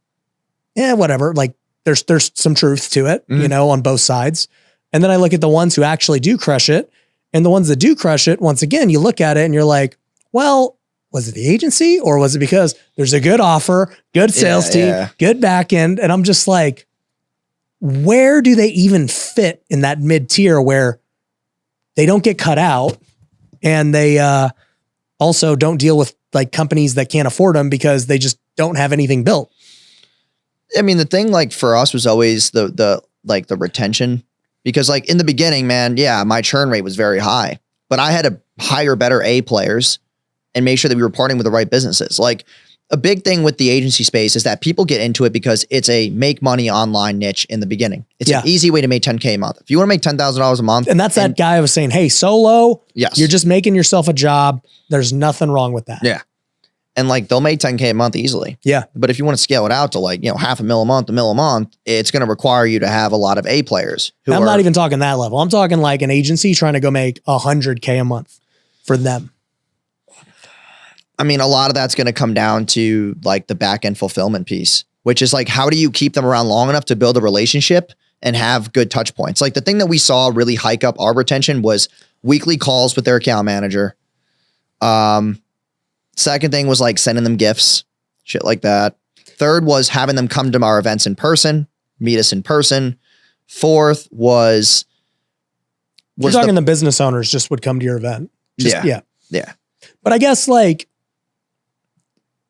yeah, whatever. Like there's some truth to it, on both sides. And then I look at the ones who actually do crush it, and the ones that do crush it, once again, you look at it and you're like, well, was it the agency or was it because there's a good offer, good sales team, good back end? And I'm just like, where do they even fit in that mid tier where they don't get cut out and they also don't deal with like companies that can't afford them because they just don't have anything built? I mean, the thing like for us was always the retention, because like in the beginning, man, yeah, my churn rate was very high, but I had to hire better A players and make sure that we were partnering with the right businesses. Like a big thing with the agency space is that people get into it because it's a make money online niche in the beginning. It's an easy way to make $10K a month. If you want to make $10,000 a month. And that's that guy I was saying, hey, solo, yes, you're just making yourself a job. There's nothing wrong with that. Yeah. And like they'll make $10K a month easily. Yeah. But if you want to scale it out to like, $500,000 a month, $1 million a month, it's going to require you to have a lot of A players. I'm not even talking that level. I'm talking like an agency trying to go make $100K a month for them. I mean, a lot of that's going to come down to like the back end fulfillment piece, which is like, how do you keep them around long enough to build a relationship and have good touch points? Like the thing that we saw really hike up our retention was weekly calls with their account manager. Second thing was like sending them gifts, shit like that. Third was having them come to our events in person, meet us in person. Fourth was you're talking the business owners just would come to your event. Yeah. But I guess like,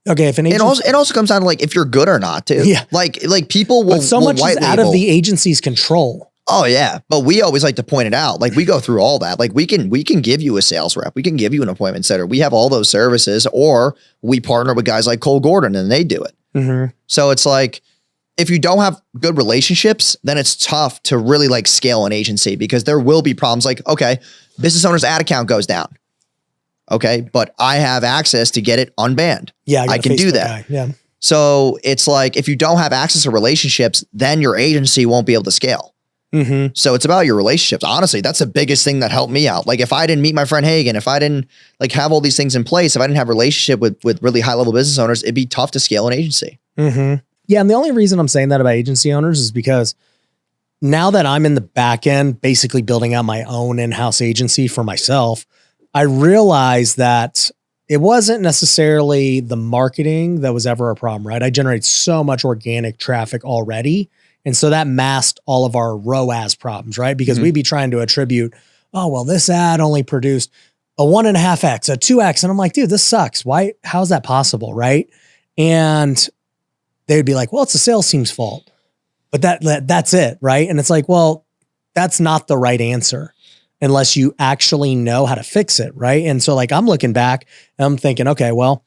okay, if an agency, it also comes down to like if you're good or not too. Yeah. Like people will. But so much is out of the agency's control. Oh yeah. But we always like to point it out. Like we go through all that. Like we can give you a sales rep. We can give you an appointment setter. We have all those services, or we partner with guys like Cole Gordon and they do it. Mm-hmm. So it's like, if you don't have good relationships, then it's tough to really like scale an agency, because there will be problems. Like, okay, business owner's ad account goes down. Okay. But I have access to get it unbanned. Yeah. I can do that. Yeah. So it's like, if you don't have access to relationships, then your agency won't be able to scale. Mm-hmm. So it's about your relationships. Honestly, that's the biggest thing that helped me out. Like if I didn't meet my friend Hagen, if I didn't like have all these things in place, if I didn't have a relationship with really high level business owners, it'd be tough to scale an agency. Mm-hmm. Yeah. And the only reason I'm saying that about agency owners is because now that I'm in the back end, basically building out my own in-house agency for myself, I realized that it wasn't necessarily the marketing that was ever a problem, right? I generate so much organic traffic already. And so that masked all of our ROAS problems, right? Because we'd be trying to attribute, oh, well, this ad only produced a 1.5x, a 2x. And I'm like, dude, this sucks. Why? How's that possible, right? And they'd be like, well, it's the sales team's fault. But that's it, right? And it's like, well, that's not the right answer unless you actually know how to fix it, right? And so like I'm looking back and I'm thinking, okay, well,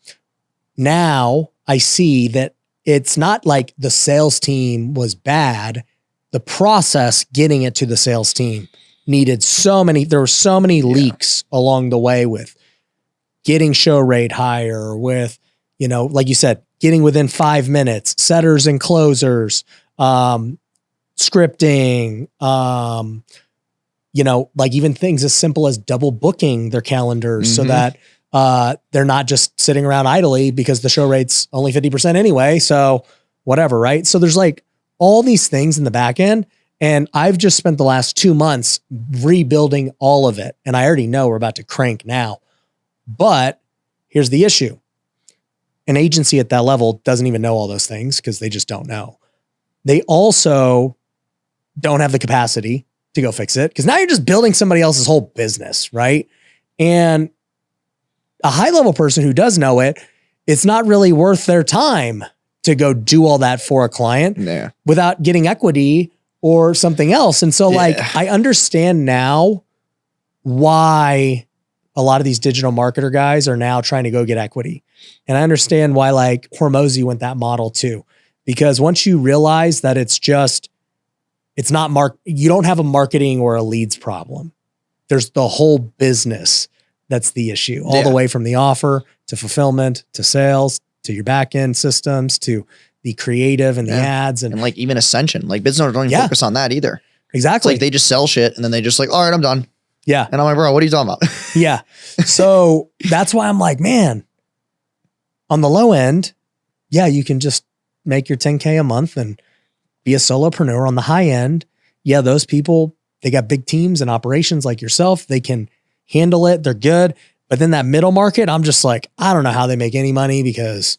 now I see that it's not like the sales team was bad. The process getting it to the sales team needed there were so many leaks along the way with getting show rate higher, with, like you said, getting within 5 minutes, setters and closers, scripting, like even things as simple as double booking their calendars so that they're not just sitting around idly because the show rate's only 50% anyway. So whatever, right? So there's like all these things in the back end. And I've just spent the last 2 months rebuilding all of it. And I already know we're about to crank now. But here's the issue. An agency at that level doesn't even know all those things because they just don't know. They also don't have the capacity to go fix it, because now you're just building somebody else's whole business, right? And a high level person who does know it, it's not really worth their time to go do all that for a client without getting equity or something else. And so like, I understand now why a lot of these digital marketer guys are now trying to go get equity. And I understand why like Hormozy went that model too, because once you realize that it's not you don't have a marketing or a leads problem. There's the whole business that's the issue, all the way from the offer to fulfillment to sales to your back end systems to the creative and the ads and like even ascension. Like business owners don't even focus on that either. Exactly. It's like they just sell shit and then they just like, all right, I'm done. Yeah. And I'm like, bro, what are you talking about? Yeah. So that's why I'm like, man, on the low end, you can just make your 10K a month and be a solopreneur. On the high end, those people, they got big teams and operations like yourself. They can handle it. They're good. But then that middle market, I'm just like, I don't know how they make any money because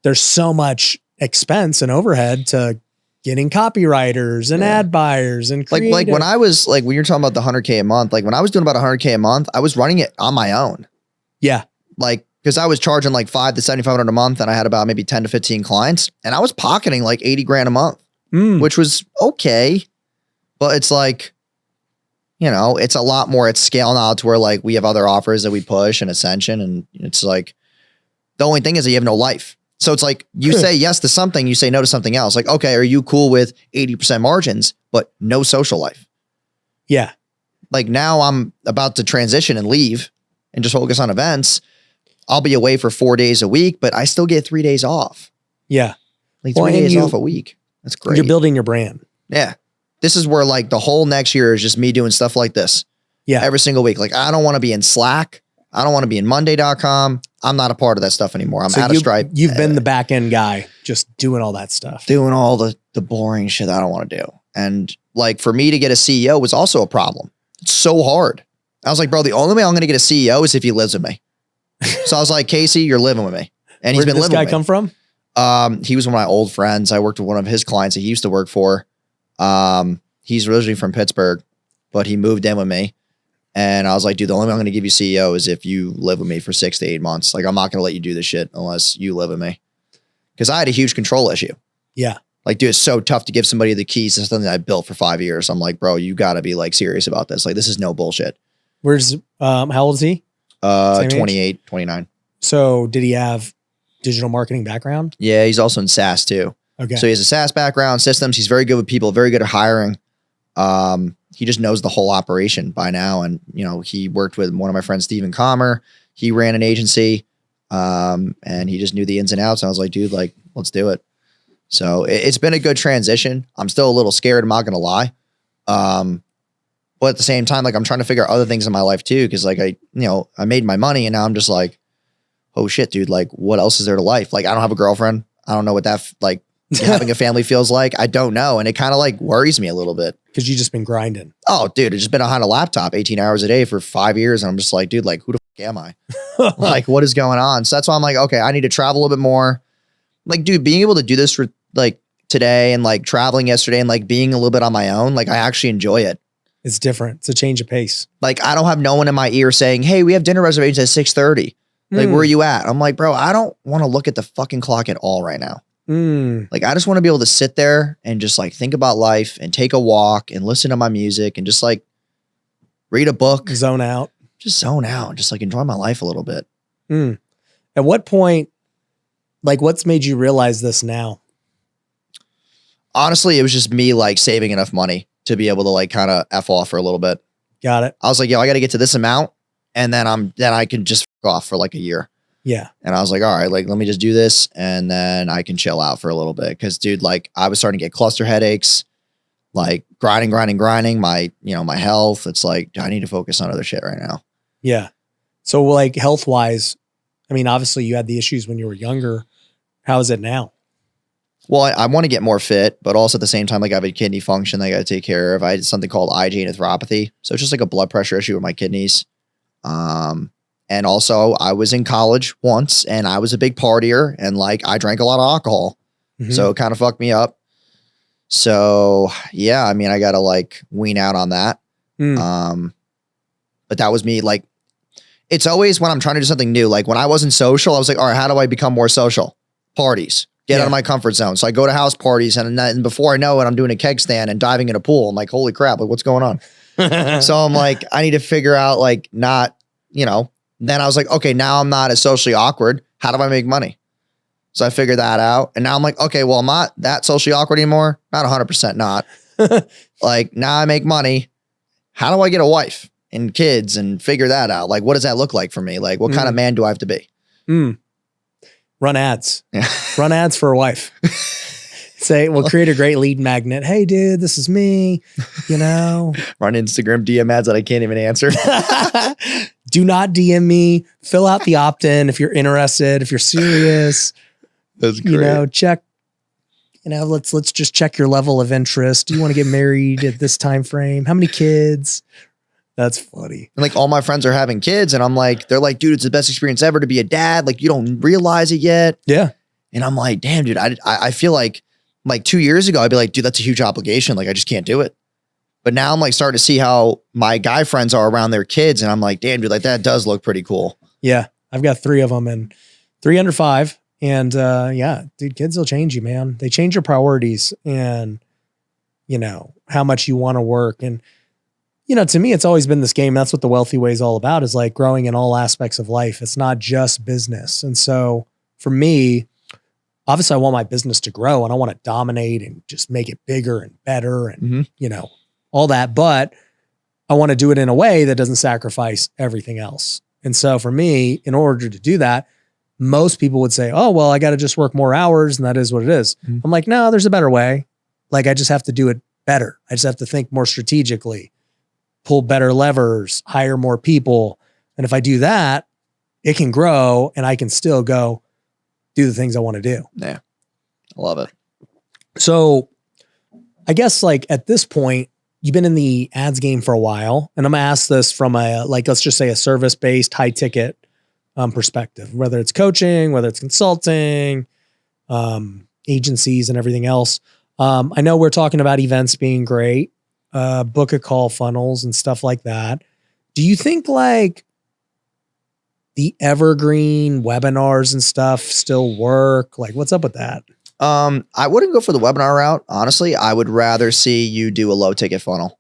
there's so much expense and overhead to getting copywriters and ad buyers and creative. Like when I was like, when you're talking about the 100K a month, like when I was doing about 100K a month, I was running it on my own. Yeah. Like, cause I was charging like $500 to $7,500 a month and I had about maybe 10 to 15 clients and I was pocketing like 80 grand a month, which was okay. But it's like, you know, it's a lot more at scale now to where like we have other offers that we push and Ascension. And it's like, the only thing is that you have no life. So it's like you say yes to something, you say no to something else. Like, okay, are you cool with 80% margins, but no social life? Yeah. Like now I'm about to transition and leave and just focus on events. I'll be away for 4 days a week, but I still get 3 days off. Yeah. Like 3 days off a week. That's great. You're building your brand. Yeah. This is where like the whole next year is just me doing stuff like this. Yeah. Every single week. Like I don't want to be in Slack. I don't want to be in Monday.com. I'm not a part of that stuff anymore. I'm out of Stripe. You've been the back end guy, just doing all that stuff. Doing all the boring shit that I don't want to do. And like for me to get a CEO was also a problem. It's so hard. I was like, bro, the only way I'm going to get a CEO is if he lives with me. So I was like, Casey, you're living with me. And he's been living with me. Where did this guy come from? He was one of my old friends. I worked with one of his clients that he used to work for. He's originally from Pittsburgh, but he moved in with me. And I was like, dude, the only way I'm going to give you CEO is if you live with me for 6 to 8 months. Like, I'm not going to let you do this shit unless you live with me. Because I had a huge control issue. Yeah. Like, dude, it's so tough to give somebody the keys to something that I built for 5 years. I'm like, bro, you got to be like serious about this. Like, this is no bullshit. How old is he? 28, 29. So did he have digital marketing background? Yeah, he's also in SaaS too. Okay. So he has a SaaS background, systems. He's very good with people, very good at hiring. He just knows the whole operation by now. And, you know, he worked with one of my friends, Stephen Comer. He ran an agency and he just knew the ins and outs. And I was like, dude, like, let's do it. So it's been a good transition. I'm still a little scared. I'm not going to lie. But at the same time, like I'm trying to figure out other things in my life too. Cause like I made my money and now I'm just like, oh shit, dude, like what else is there to life? Like I don't have a girlfriend. I don't know what that like having a family feels like. I don't know. And it kind of like worries me a little bit. Cause you just been grinding. Oh dude, it's just been behind a laptop 18 hours a day for 5 years. And I'm just like, dude, like who the fuck am I? Like what is going on? So that's why I'm like, okay, I need to travel a little bit more. Like, dude, being able to do this for like today and like traveling yesterday and like being a little bit on my own, like I actually enjoy it. It's different. It's a change of pace. Like I don't have no one in my ear saying, hey, we have dinner reservations at 6:30. Like, where are you at? I'm like, bro, I don't want to look at the fucking clock at all right now. Like, I just want to be able to sit there and just like think about life and take a walk and listen to my music and just like read a book. Zone out. Just zone out. Just like enjoy my life a little bit. At what point, like what's made you realize this now? Honestly, it was just me like saving enough money to be able to like kind of F off for a little bit. Got it. I was like, yo, I got to get to this amount and then I can just f off for like a year. Yeah. And I was like, all right, like, let me just do this. And then I can chill out for a little bit. Cause dude, like I was starting to get cluster headaches, like grinding, my, you know, my health. It's like, I need to focus on other shit right now. Yeah. So like health wise, I mean, obviously you had the issues when you were younger. How is it now? Well, I want to get more fit, but also at the same time, like I have a kidney function that I got to take care of. I had something called IgA nephropathy. So it's just like a blood pressure issue with my kidneys. And also I was in college once and I was a big partier and like I drank a lot of alcohol. So it kind of fucked me up. So yeah, I mean, I got to like wean out on that. But that was me. Like it's always when I'm trying to do something new. Like when I wasn't social, I was like, all right, how do I become more social? Parties. Get out of my comfort zone. So I go to house parties and before I know it, I'm doing a keg stand and diving in a pool. I'm like, holy crap, like what's going on? So I'm like, I need to figure out like not, then I was like, okay, now I'm not as socially awkward. How do I make money? So I figured that out. And now I'm like, okay, well, I'm not that socially awkward anymore. Not 100% not. Like now I make money. How do I get a wife and kids and figure that out? Like, what does that look like for me? Like, what kind of man do I have to be? Run ads. Yeah. Run ads for a wife. Say, we'll create a great lead magnet. Hey, dude, this is me. Run Instagram DM ads that I can't even answer. Do not DM me. Fill out the opt-in if you're interested, if you're serious. That's great. Check. Let's just check your level of interest. Do you want to get married at this time frame? How many kids? That's funny. And like all my friends are having kids and I'm like, they're like, dude, it's the best experience ever to be a dad. Like you don't realize it yet. Yeah. And I'm like, damn, dude, I feel like 2 years ago, I'd be like, dude, that's a huge obligation. Like I just can't do it. But now I'm like starting to see how my guy friends are around their kids. And I'm like, damn, dude, like that does look pretty cool. Yeah. I've got 3 of them and 3 under 5. And dude, kids will change you, man. They change your priorities and, how much you want to work. And, to me, it's always been this game. That's what the Wealthy Way is all about, is like growing in all aspects of life. It's not just business. And so for me, obviously I want my business to grow and I want to dominate and just make it bigger and better and, all that. But I want to do it in a way that doesn't sacrifice everything else. And so for me, in order to do that, most people would say, oh, well, I got to just work more hours and that is what it is. I'm like, no, there's a better way. Like I just have to do it better. I just have to think more strategically, pull better levers, hire more people. And if I do that, it can grow and I can still go do the things I want to do. Yeah. I love it. So I guess like at this point, you've been in the ads game for a while, and I'm going to ask this from let's just say a service-based high ticket perspective, whether it's coaching, whether it's consulting, agencies and everything else. I know we're talking about events being great, book a call funnels and stuff like that. Do you think like the evergreen webinars and stuff still work? Like what's up with that? I wouldn't go for the webinar route. Honestly, I would rather see you do a low ticket funnel.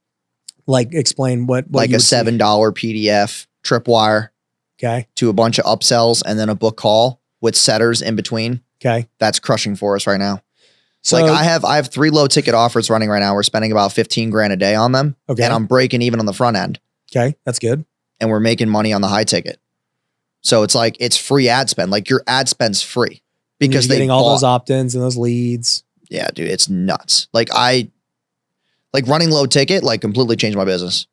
Like explain what like a $7 PDF tripwire. Okay. To a bunch of upsells and then a book call with setters in between. Okay. That's crushing for us right now. So like I have 3 low ticket offers running right now. We're spending about 15 grand a day on them. Okay. And I'm breaking even on the front end. Okay. That's good. And we're making money on the high ticket. So it's like, it's free ad spend. Like your ad spend's free. Because you're getting all those opt-ins and those leads. Yeah, dude, it's nuts. Like running low ticket, like completely changed my business.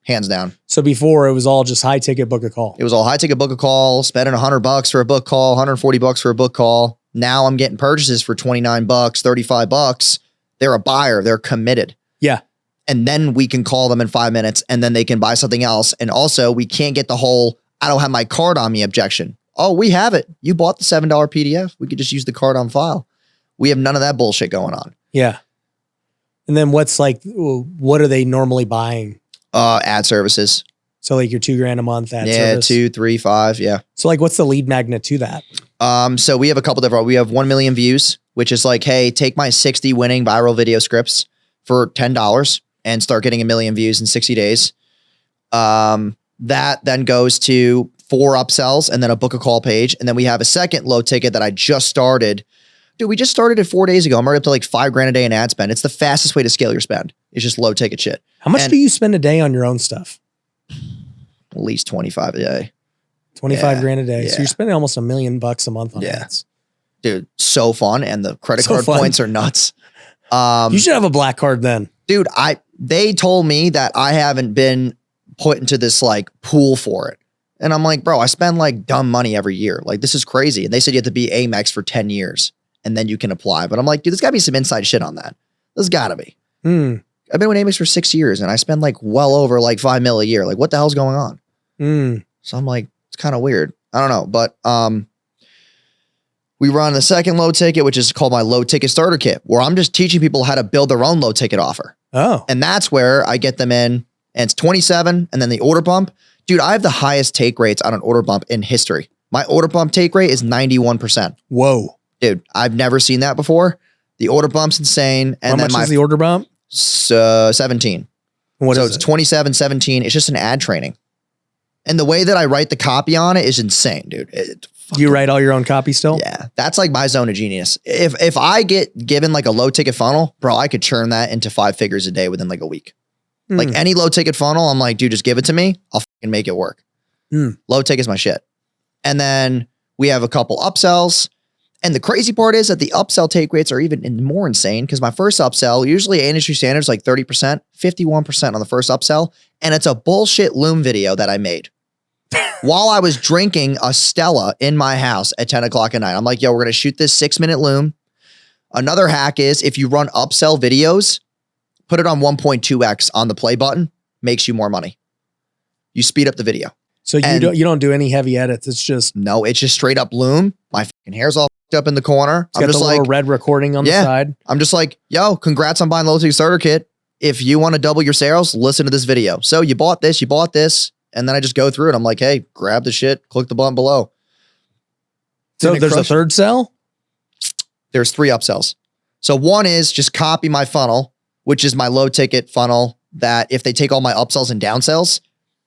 Hands down. So before it was all just high ticket book a call. It was all high ticket book a call, spending $100 for a book call, $140 for a book call. Now I'm getting purchases for $29, $35. They're a buyer. They're committed. Yeah. And then we can call them in 5 minutes and then they can buy something else. And also we can't get the whole, I don't have my card on me objection. Oh, we have it. You bought the $7 PDF. We could just use the card on file. We have none of that bullshit going on. Yeah. And then what are they normally buying? Ad services. So like your $2,000 a month ad service. 2, 3, 5. Yeah. So like, what's the lead magnet to that? So we have a couple different, we have 1 million views, which is like, hey, take my 60 winning viral video scripts for $10 and start getting 1 million views in 60 days. That then goes to 4 upsells and then a book a call page. And then we have a second low ticket that I just started. Dude, we just started it 4 days ago. I'm already up to like $5,000 a day in ad spend. It's the fastest way to scale your spend. It's just low ticket shit. How much do you spend a day on your own stuff? At least 25 a day. 25 grand a day. Yeah. So you're spending almost $1 million a month on ads. Dude, so fun. And the credit card points are nuts. You should have a black card then. Dude, they told me that I haven't been put into this like pool for it. And I'm like, bro, I spend like dumb money every year. Like this is crazy. And they said you have to be Amex for 10 years and then you can apply. But I'm like, dude, there's gotta be some inside shit on that. There's gotta be. I've been with Amex for 6 years and I spend like well over like $5 million a year. Like what the hell's going on? So I'm like, it's kind of weird. I don't know. But we run the second low ticket, which is called my low ticket starter kit, where I'm just teaching people how to build their own low ticket offer. Oh. And that's where I get them in and it's 27. And then the order bump, dude, I have the highest take rates on an order bump in history. My order bump take rate is 91%. Whoa. Dude, I've never seen that before. The order bump's insane. And how much is the order bump? 17. What so is it's it? 27, 17. It's just an ad training. And the way that I write the copy on it is insane, dude. You write all your own copy still? Yeah. That's like my zone of genius. If I get given like a low ticket funnel, bro, I could churn that into 5 figures a day within like a week. Like any low ticket funnel, I'm like, dude, just give it to me. I'll fucking make it work. Low ticket's my shit. And then we have a couple upsells. And the crazy part is that the upsell take rates are even more insane because my first upsell, usually industry standards like 30%, 51% on the first upsell. And it's a bullshit Loom video that I made while I was drinking a Stella in my house at 10 o'clock at night. I'm like, yo, we're going to shoot this 6-minute Loom. Another hack is if you run upsell videos, put it on 1.2x on the play button, makes you more money. You speed up the video. So you don't do any heavy edits. It's just no, it's just straight up Loom. My fucking hair's all fucked up in the corner. I'm just like red recording on the side. I'm just like, yo, congrats on buying the low ticket starter kit. If you want to double your sales, listen to this video. So you bought this, and then I just go through it. I'm like, hey, grab the shit, click the button below. So there's a third sell? There's 3 upsells. So one is just copy my funnel, which is my low ticket funnel that if they take all my upsells and downsells,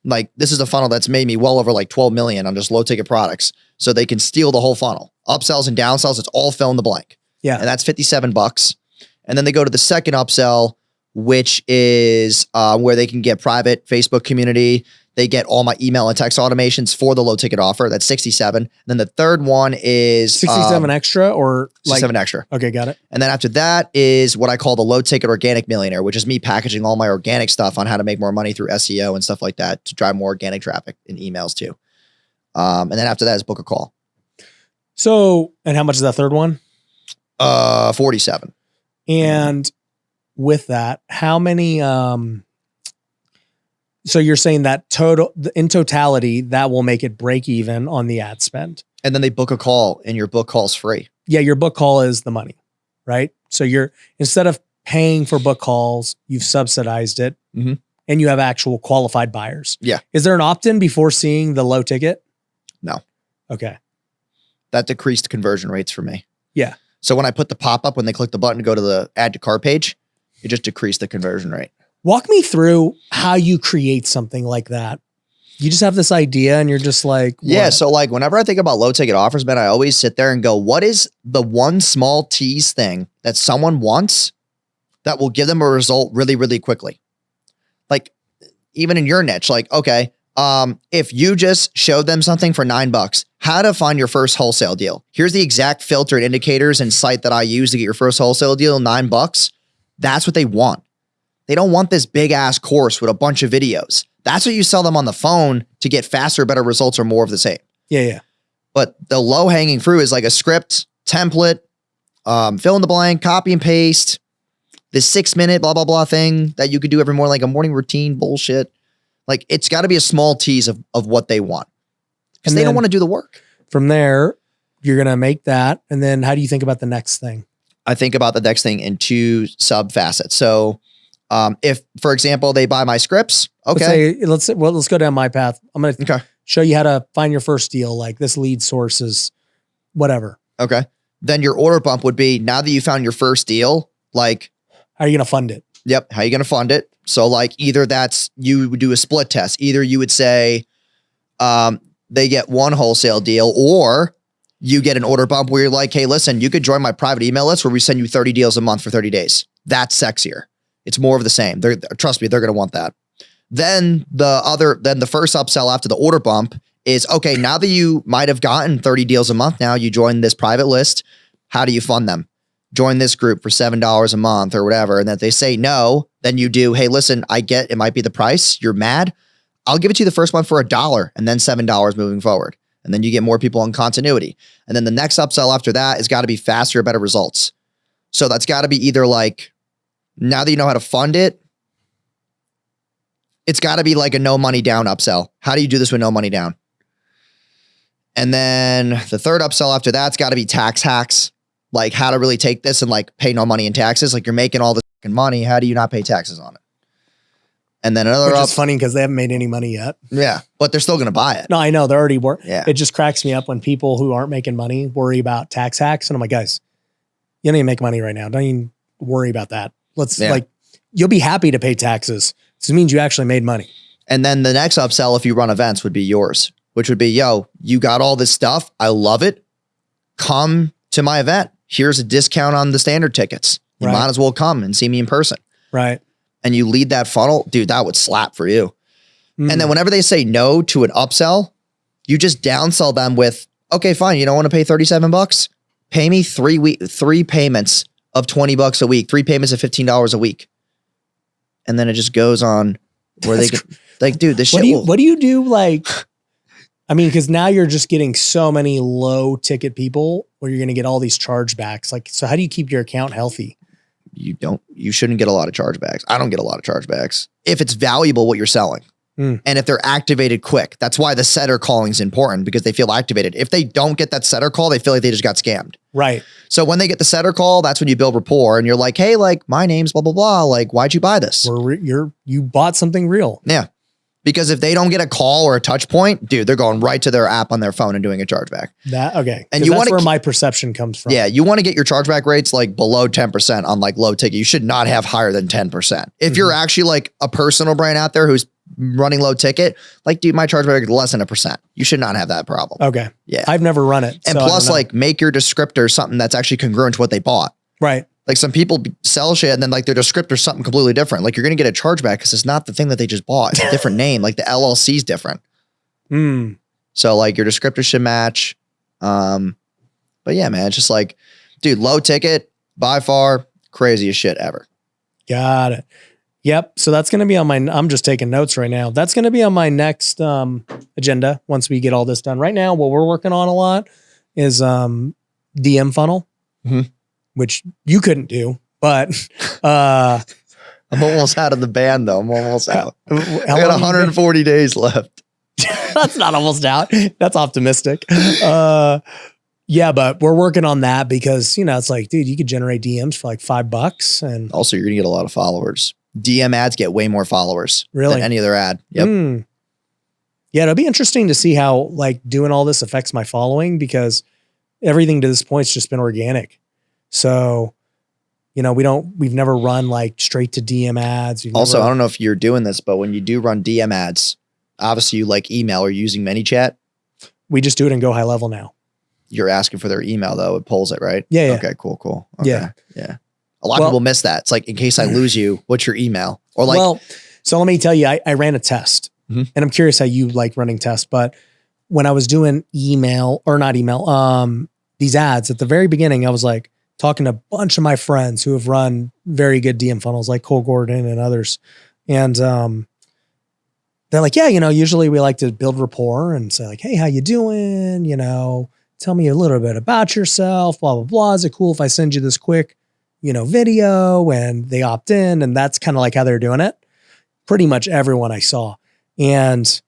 like this is a funnel that's made me well over like 12 million on just low ticket products. So they can steal the whole funnel. Upsells and downsells, it's all fill in the blank. Yeah. And that's $57. And then they go to the second upsell, which is where they can get private Facebook community. They get all my email and text automations for the low ticket offer. That's 67. Then the third one is 67 extra or like 67 extra. Okay, got it. And then after that is what I call the low ticket organic millionaire, which is me packaging all my organic stuff on how to make more money through SEO and stuff like that to drive more organic traffic in emails too. And then after that is book a call. So, and how much is that third one? 47. And with that, how many, so you're saying that in totality, that will make it break even on the ad spend. And then they book a call and your book call's free. Yeah. Your book call is the money, right? So instead of paying for book calls, you've subsidized it and you have actual qualified buyers. Yeah. Is there an opt-in before seeing the low ticket? No. Okay. That decreased conversion rates for me. Yeah. So when I put the pop-up, when they click the button to go to the add to cart page, it just decreased the conversion rate. Walk me through how you create something like that. You just have this idea and you're just like, what? Yeah. So like whenever I think about low ticket offers, man, I always sit there and go, what is the one small tease thing that someone wants that will give them a result really, really quickly? Like even in your niche, like, okay, if you just showed them something for $9, how to find your first wholesale deal. Here's the exact filter and indicators and site that I use to get your first wholesale deal, $9. That's what they want. They don't want this big ass course with a bunch of videos. That's what you sell them on the phone to get faster, better results or more of the same. Yeah, yeah. But the low hanging fruit is like a script, template, fill in the blank, copy and paste, this 6-minute blah, blah, blah thing that you could do every morning, like a morning routine bullshit. Like it's got to be a small tease of what they want because they don't want to do the work. From there, you're going to make that. And then how do you think about the next thing? I think about the next thing in 2 sub facets. So if, for example, they buy my scripts, okay. Let's go down my path. I'm going to show you how to find your first deal. Like this lead source is whatever. Okay. Then your order bump would be now that you found your first deal, like, how are you going to fund it? Yep. How are you going to fund it? So like either you would do a split test. Either you would say they get 1 wholesale deal or you get an order bump where you're like, hey, listen, you could join my private email list where we send you 30 deals a month for 30 days. That's sexier. It's more of the same. Trust me, they're going to want that. Then the first upsell after the order bump is, okay, now that you might have gotten 30 deals a month, now you join this private list. How do you fund them? Join this group for $7 a month or whatever. And if they say no, then you do, hey, listen, I get it might be the price. You're mad. I'll give it to you the first month for $1 and then $7 moving forward. And then you get more people in continuity. And then the next upsell after that has got to be faster, better results. So that's got to be either like, now that you know how to fund it, it's got to be like a no money down upsell. How do you do this with no money down? And then the third upsell after that's got to be tax hacks. Like how to really take this and like pay no money in taxes. Like you're making all this fucking money. How do you not pay taxes on it? And then another Which up. is funny because they haven't made any money yet. Yeah. But they're still going to buy it. No, I know they're already Yeah. It just cracks me up when people who aren't making money worry about tax hacks. And I'm like, guys, you don't even make money right now. Don't even worry about that. You'll be happy to pay taxes. This means you actually made money. And then the next upsell, if you run events, would be yours, which would be, yo, you got all this stuff. I love it. Come to my event. Here's a discount on the standard tickets. You might as well come and see me in person. Right. And you lead that funnel, dude, that would slap for you. And then whenever they say no to an upsell, you just downsell them with, okay, fine. You don't want to pay $37? Pay me 3 payments of $20 a week, 3 payments of $15 a week. And then it just goes on where they could, like, dude, this shit. What do you do? Like, I mean, because now you're just getting so many low ticket people where you're going to get all these chargebacks. Like, so how do you keep your account healthy? You shouldn't get a lot of chargebacks. I don't get a lot of chargebacks. If it's valuable what you're selling. And if they're activated quick, that's why the setter calling is important, because they feel activated. If they don't get that setter call, they feel like they just got scammed. Right. So when they get the setter call, that's when you build rapport and you're like, hey, like, my name's blah, blah, blah. Like, why'd you buy this? You bought something real. Yeah. Because if they don't get a call or a touch point, dude, they're going right to their app on their phone and doing a chargeback. Okay. And that's where my perception comes from. Yeah. You want to get your chargeback rates like below 10% on like low ticket. You should not have higher than 10%. If you're actually like a personal brand out there who's running low ticket, like, dude, my chargeback is less than 1%. You should not have that problem. Okay. Yeah. I've never run it. And plus, like, make your descriptor something that's actually congruent to what they bought. Right. Like, some people sell shit and then like their descriptor something completely different. Like, you're going to get a chargeback because it's not the thing that they just bought. It's a different name. Like the LLC is different. So like your descriptor should match. But yeah, man, it's just like, dude, low ticket, by far, craziest shit ever. Got it. Yep. So that's going to be on I'm just taking notes right now. That's going to be on my next agenda once we get all this done. Right now, what we're working on a lot is DM funnel, which you couldn't do, but I'm almost out of the band though. I'm almost out. I got 140 days left. That's not almost out. That's optimistic. Yeah, but we're working on that because, it's like, dude, you could generate DMs for like $5 and also you're going to get a lot of followers. DM ads get way more followers than any other ad. Yep. Yeah, it'll be interesting to see how like doing all this affects my following because everything to this point's just been organic. So, we've never run like straight to DM ads. I don't know if you're doing this, but when you do run DM ads, obviously you like email or using ManyChat. We just do it in GoHighLevel now. You're asking for their email though. It pulls it, right? Yeah. Okay, cool. Okay. Yeah. A lot of people miss that. It's like, in case I lose you, what's your email? Or like, so let me tell you, I ran a test and I'm curious how you like running tests, but when I was doing these ads at the very beginning, I was like talking to a bunch of my friends who have run very good DM funnels like Cole Gordon and others. And, they're like, yeah, usually we like to build rapport and say like, hey, how you doing? Tell me a little bit about yourself, blah, blah, blah. Is it cool if I send you this quick, video? And they opt in. And that's kind of like how they're doing it. Pretty much everyone I saw. And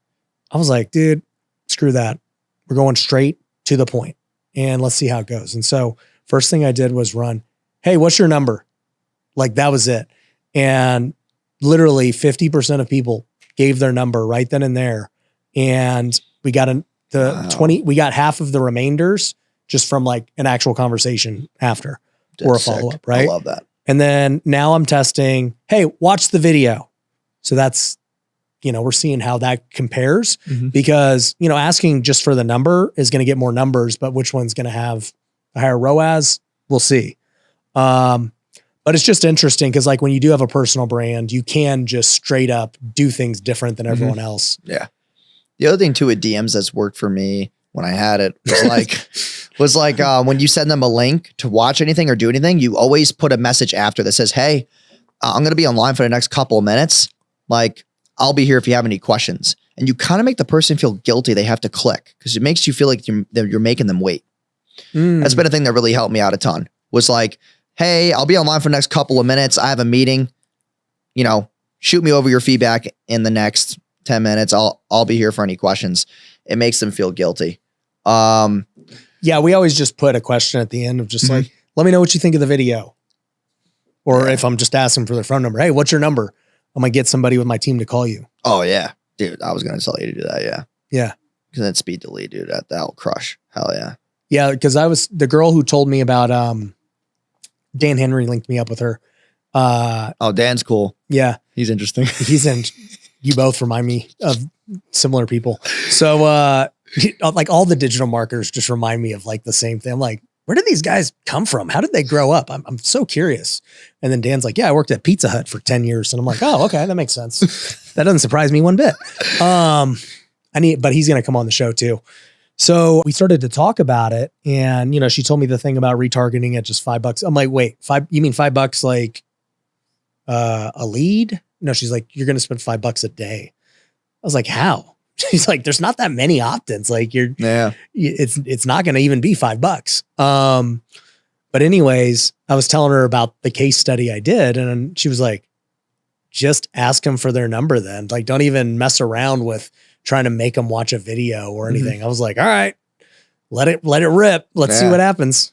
I was like, dude, screw that. We're going straight to the point and let's see how it goes. And so first thing I did was run, hey, what's your number? Like that was it. And literally 50% of people gave their number right then and there. And we got we got half of the remainders just from like an actual conversation after or a follow-up, right? I love that. And then now I'm testing, hey, watch the video. So that's, we're seeing how that compares because, asking just for the number is going to get more numbers, but which one's going to have a higher ROAS, we'll see. But it's just interesting because like when you do have a personal brand, you can just straight up do things different than everyone else. Yeah. The other thing too with DMs that's worked for me when I had it was like, when you send them a link to watch anything or do anything, you always put a message after that says, hey, I'm going to be online for the next couple of minutes. Like, I'll be here if you have any questions. And you kind of make the person feel guilty. They have to click because it makes you feel like you're making them wait. That's been a thing that really helped me out a ton was like, hey, I'll be online for the next couple of minutes. I have a meeting, shoot me over your feedback in the next 10 minutes. I'll be here for any questions. It makes them feel guilty. Yeah, we always just put a question at the end of just like, let me know what you think of the video. Or if I'm just asking for their phone number, hey, what's your number? I'm going to get somebody with my team to call you. Oh yeah, dude. I was going to tell you to do that. Yeah. Yeah. Cause then speed delete, dude. That'll crush. Hell yeah. Yeah. Cause the girl who told me about, Dan Henry linked me up with her. Oh, Dan's cool. Yeah. He's interesting. You both remind me of similar people. So, like all the digital marketers just remind me of like the same thing. I'm like, where did these guys come from? How did they grow up? I'm so curious. And then Dan's like, yeah, I worked at Pizza Hut for 10 years. And I'm like, oh, okay. That makes sense. That doesn't surprise me one bit. But he's going to come on the show too. So we started to talk about it, and she told me the thing about retargeting at just $5. I'm like, wait, you mean $5 like a lead? No, she's like, you're going to spend $5 a day. I was like, how? She's like, there's not that many opt-ins. Like it's not going to even be $5. But anyways, I was telling her about the case study I did, and she was like, just ask them for their number then. Like, don't even mess around with trying to make them watch a video or anything. I was like, all right, let it rip. Let's see what happens.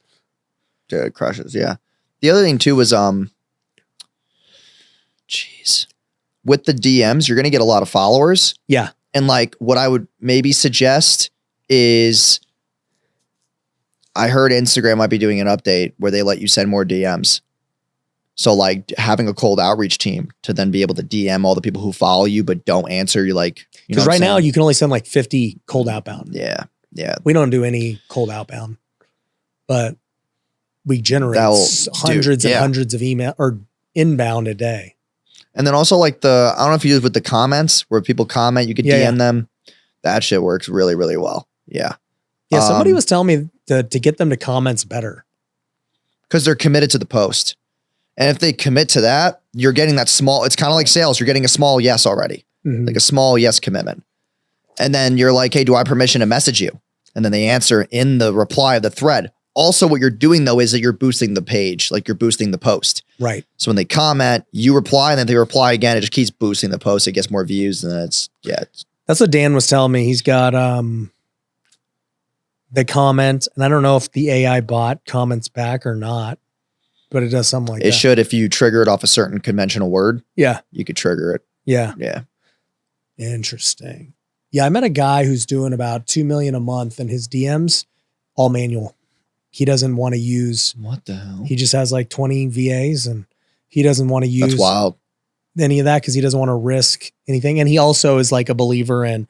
Dude, it crushes. Yeah. The other thing too was, with the DMs, you're going to get a lot of followers. Yeah. And like what I would maybe suggest is, I heard Instagram might be doing an update where they let you send more DMs. So like having a cold outreach team to then be able to DM all the people who follow you but don't answer you, like, because right now you can only send like 50 cold outbound. Yeah. Yeah. We don't do any cold outbound, but we generate hundreds and hundreds of email or inbound a day. And then also like I don't know if you use with the comments where people comment, you could DM them. That shit works really, really well. Yeah. Yeah. Somebody was telling me to get them to comments better. Because they're committed to the post. And if they commit to that, you're getting that small, it's kind of like sales. You're getting a small yes already. Like a small yes commitment. And then you're like, hey, do I have permission to message you? And then they answer in the reply of the thread. Also, what you're doing though is that you're boosting the page, like you're boosting the post. Right. So when they comment, you reply, and then they reply again. It just keeps boosting the post. It gets more views, and then that's what Dan was telling me. He's got the comment, and I don't know if the AI bot comments back or not, but it does something like that. It should if you trigger it off a certain conventional word. Yeah. You could trigger it. Yeah. Yeah. Interesting. Yeah, I met a guy who's doing about $2 million a month, and his DMs all manual. He doesn't want to use. What the hell? He just has like 20 VAs, and he doesn't want to use. That's wild. Any of that because he doesn't want to risk anything, and he also is like a believer in.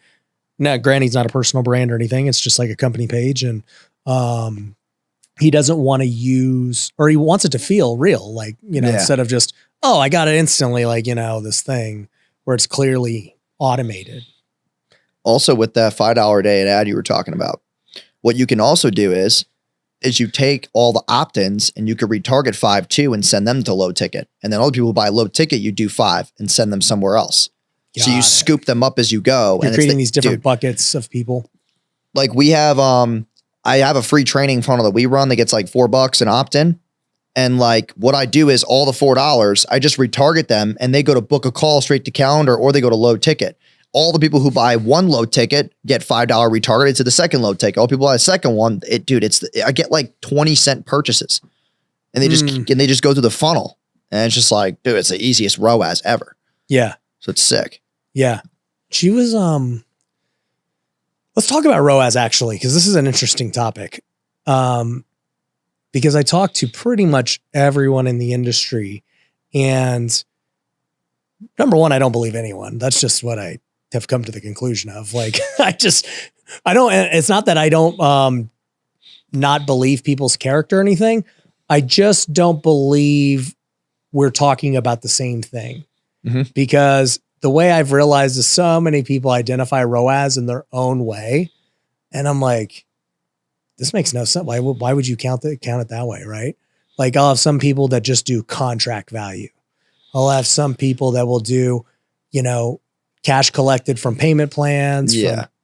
Now, granted, he's not a personal brand or anything. It's just like a company page, and he doesn't want to use, or he wants it to feel real, like instead of just I got it instantly, like this thing where it's clearly automated. Also, with that $5 a day ad you were talking about, what you can also do is you take all the opt-ins and you could retarget 5 too and send them to low ticket. And then other people who buy low ticket, you do 5 and send them somewhere else. So you scoop them up as you go. You're creating these different buckets of people. Like we have, I have a free training funnel that we run that gets like $4 an opt-in. And like what I do is all the $4, I just retarget them and they go to book a call straight to calendar, or they go to low ticket. All the people who buy one low ticket get $5 retargeted to the second low ticket. All people buy the second one, I get like 20-cent purchases, and they just go through the funnel, and it's just like, dude, it's the easiest ROAS ever. Yeah. So it's sick. Yeah. She was, let's talk about ROAS actually, because this is an interesting topic. Because I talked to pretty much everyone in the industry, and number one, I don't believe anyone. That's just what I have come to the conclusion of. Like, it's not that I don't not believe people's character or anything. I just don't believe we're talking about the same thing. Because the way I've realized is so many people identify ROAS in their own way. And I'm like, this makes no sense. Why would you count it that way? Right. Like I'll have some people that just do contract value. I'll have some people that will do, cash collected from payment plans,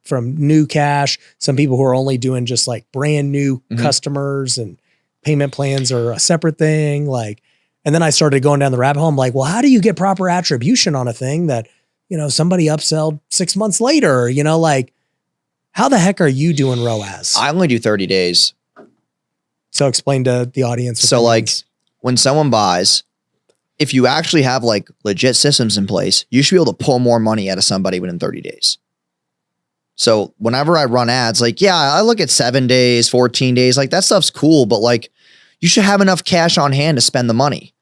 from new cash. Some people who are only doing just like brand new customers, and payment plans are a separate thing. Like, and then I started going down the rabbit hole. I'm like, well, how do you get proper attribution on a thing that, somebody upselled 6 months later, like how the heck are you doing ROAS? I only do 30 days. So explain to the audience. So like when someone buys, if you actually have like legit systems in place, you should be able to pull more money out of somebody within 30 days. So whenever I run ads, like, yeah, I look at 7 days, 14 days, like that stuff's cool, but like you should have enough cash on hand to spend the money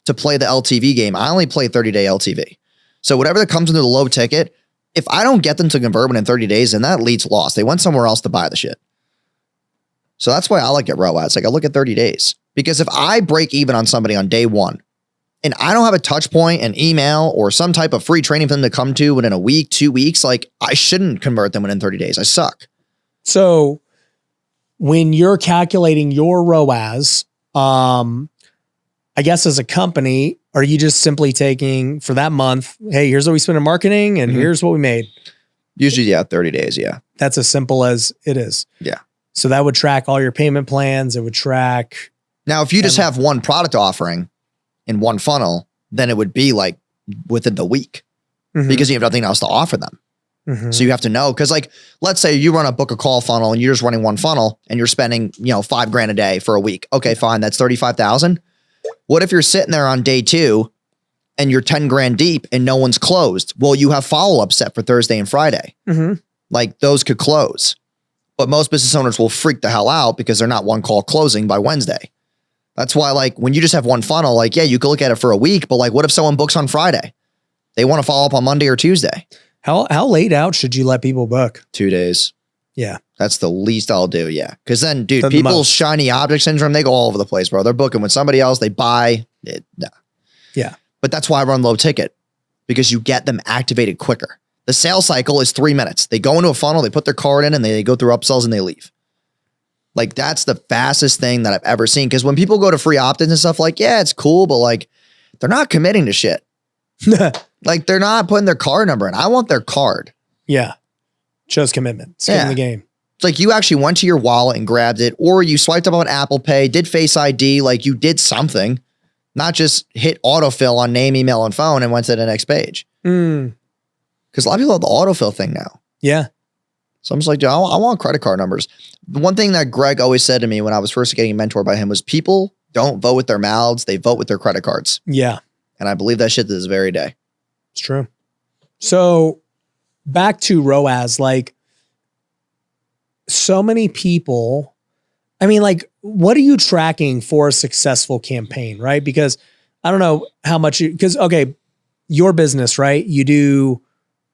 to play the LTV game. I only play 30-day LTV. So whatever that comes into the low ticket, if I don't get them to convert within 30 days, then that leads loss. They went somewhere else to buy the shit. So that's why I like at ROAS. Like I look at 30 days because if I break even on somebody on day one and I don't have a touch point, an email or some type of free training for them to come to within a week, 2 weeks, like I shouldn't convert them within 30 days. I suck. So when you're calculating your ROAS, I guess as a company, are you just simply taking for that month, hey, here's what we spent in marketing and here's what we made? Usually, yeah, 30 days, yeah. That's as simple as it is. Yeah. So that would track all your payment plans. It would track. Now, if you just have one product offering in one funnel, then it would be like within the week because you have nothing else to offer them. So you have to know, because like, let's say you run a book a call funnel and you're just running one funnel and you're spending, $5,000 a day for a week. Okay, fine. That's 35,000. What if you're sitting there on day 2 and you're 10 grand deep and no one's closed? Well, you have follow-up set for Thursday and Friday. Like those could close, but most business owners will freak the hell out because they're not one call closing by Wednesday. That's why like when you just have one funnel, like, yeah, you could look at it for a week, but like, what if someone books on Friday? They want to follow up on Monday or Tuesday. How late out should you let people book? 2 days. Yeah. That's the least I'll do. Yeah. Cause then dude, The people's most. shiny object syndrome, they go all over the place, bro. They're booking with somebody else. They buy it. No. Yeah. But that's why I run low ticket, because you get them activated quicker. The sales cycle is 3 minutes. They go into a funnel, they put their card in and they go through upsells and they leave. Like that's the fastest thing that I've ever seen. Cause when people go to free opt-ins and stuff, like, yeah, it's cool, but like they're not committing to shit. Like they're not putting their card number in. I want their card. Yeah. Shows commitment. Skin in the game. It's like you actually went to your wallet and grabbed it, or you swiped up on Apple Pay, did Face ID, like you did something, not just hit autofill on name, email, and phone and went to the next page. Because a lot of people have the autofill thing now. Yeah. So I'm just like, dude, I want credit card numbers. The one thing that Greg always said to me when I was first getting mentored by him was people don't vote with their mouths, they vote with their credit cards. Yeah. And I believe that shit to this very day. It's true. So back to ROAS, like so many people, I mean, like, what are you tracking for a successful campaign, right? Because I don't know how much okay, your business, right? You do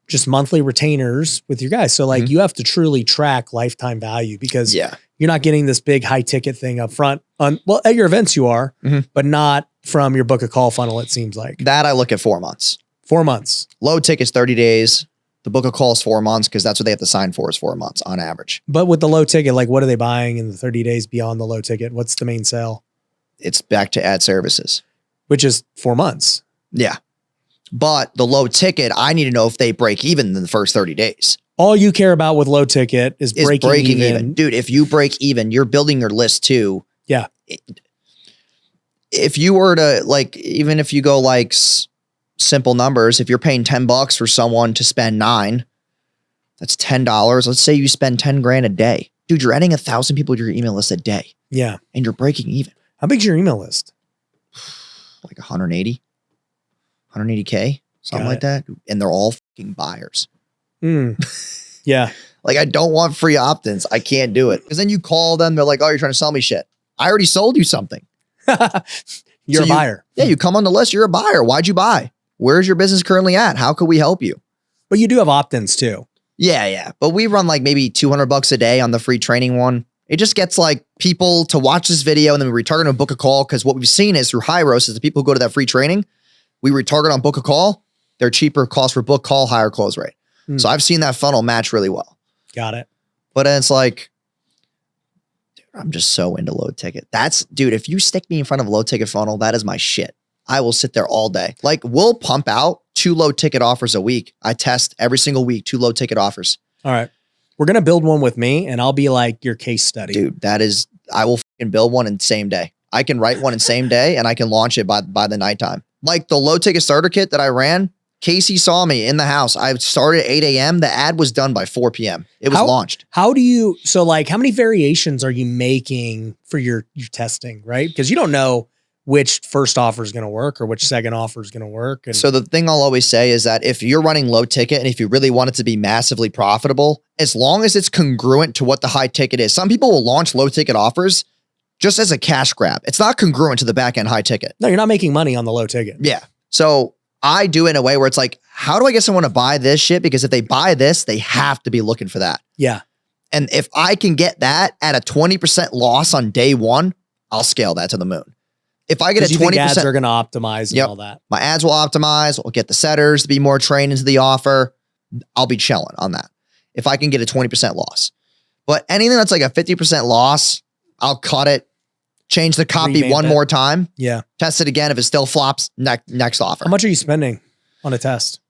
just monthly retainers with your guys. So like you have to truly track lifetime value because you're not getting this big high ticket thing up front well, at your events you are, but not from your book a call funnel. It seems like that I look at 4 months. 4 months. Low ticket's 30 days. The book a call is 4 months because that's what they have to sign for is 4 months on average. But with the low ticket, like what are they buying in the 30 days beyond the low ticket? What's the main sale? It's back to ad services. Which is 4 months. Yeah. But the low ticket, I need to know if they break even in the first 30 days. All you care about with low ticket is breaking even. Dude, if you break even, you're building your list too. Yeah. If you were to like, even if you go like simple numbers, if you're paying $10 for someone to spend $9, that's $10. Let's say you spend 10 grand a day. Dude, you're adding 1,000 people to your email list a day. Yeah. And you're breaking even. How big's your email list? Like 180K, something like that. And they're all fucking buyers. Yeah. Like I don't want free opt-ins. I can't do it. Because then you call them, they're like, oh, you're trying to sell me shit. I already sold you something. You're a buyer. Yeah, you come on the list, you're a buyer. Why'd you buy? Where's your business currently at? How could we help you? But you do have opt-ins too. Yeah. But we run like maybe $200 a day on the free training one. It just gets like people to watch this video and then we retarget them and book a call. Because what we've seen is through Hyros is the people who go to that free training, we retarget on book a call. They're cheaper cost per book call, higher close rate. So I've seen that funnel match really well. Got it. But it's like, dude, I'm just so into low ticket. Dude, if you stick me in front of a low ticket funnel, that is my shit. I will sit there all day. Like we'll pump out 2 low ticket offers a week. I test every single week, 2 low ticket offers. All right. We're going to build one with me and I'll be like your case study. Dude, I will fucking build one in same day. I can write one in same day and I can launch it by the nighttime. Like the low ticket starter kit that I ran, Casey saw me in the house. I started at 8 a.m. The ad was done by 4 p.m. It was launched. How many variations are you making for your testing, right? Because you don't know which first offer is going to work or which second offer is going to work. And So the thing I'll always say is that if you're running low ticket and if you really want it to be massively profitable, as long as it's congruent to what the high ticket is, some people will launch low ticket offers just as a cash grab. It's not congruent to the back end high ticket. no, you're not making money on the low ticket. Yeah. So I do it in a way where it's like, how do I get someone to buy this shit? Because if they buy this, they have to be looking for that. Yeah. And if I can get that at a 20% loss on day one, I'll scale that to the moon. If I get a 20%, ads are going to optimize and all that. my ads will optimize. I'll get the setters to be more trained into the offer. I'll be chilling on that. If I can get a 20% loss, but anything that's like a 50% loss, I'll cut it, change the copy Revamp one it. more time, Yeah. test it again. If it still flops, next offer. How much are you spending on a test?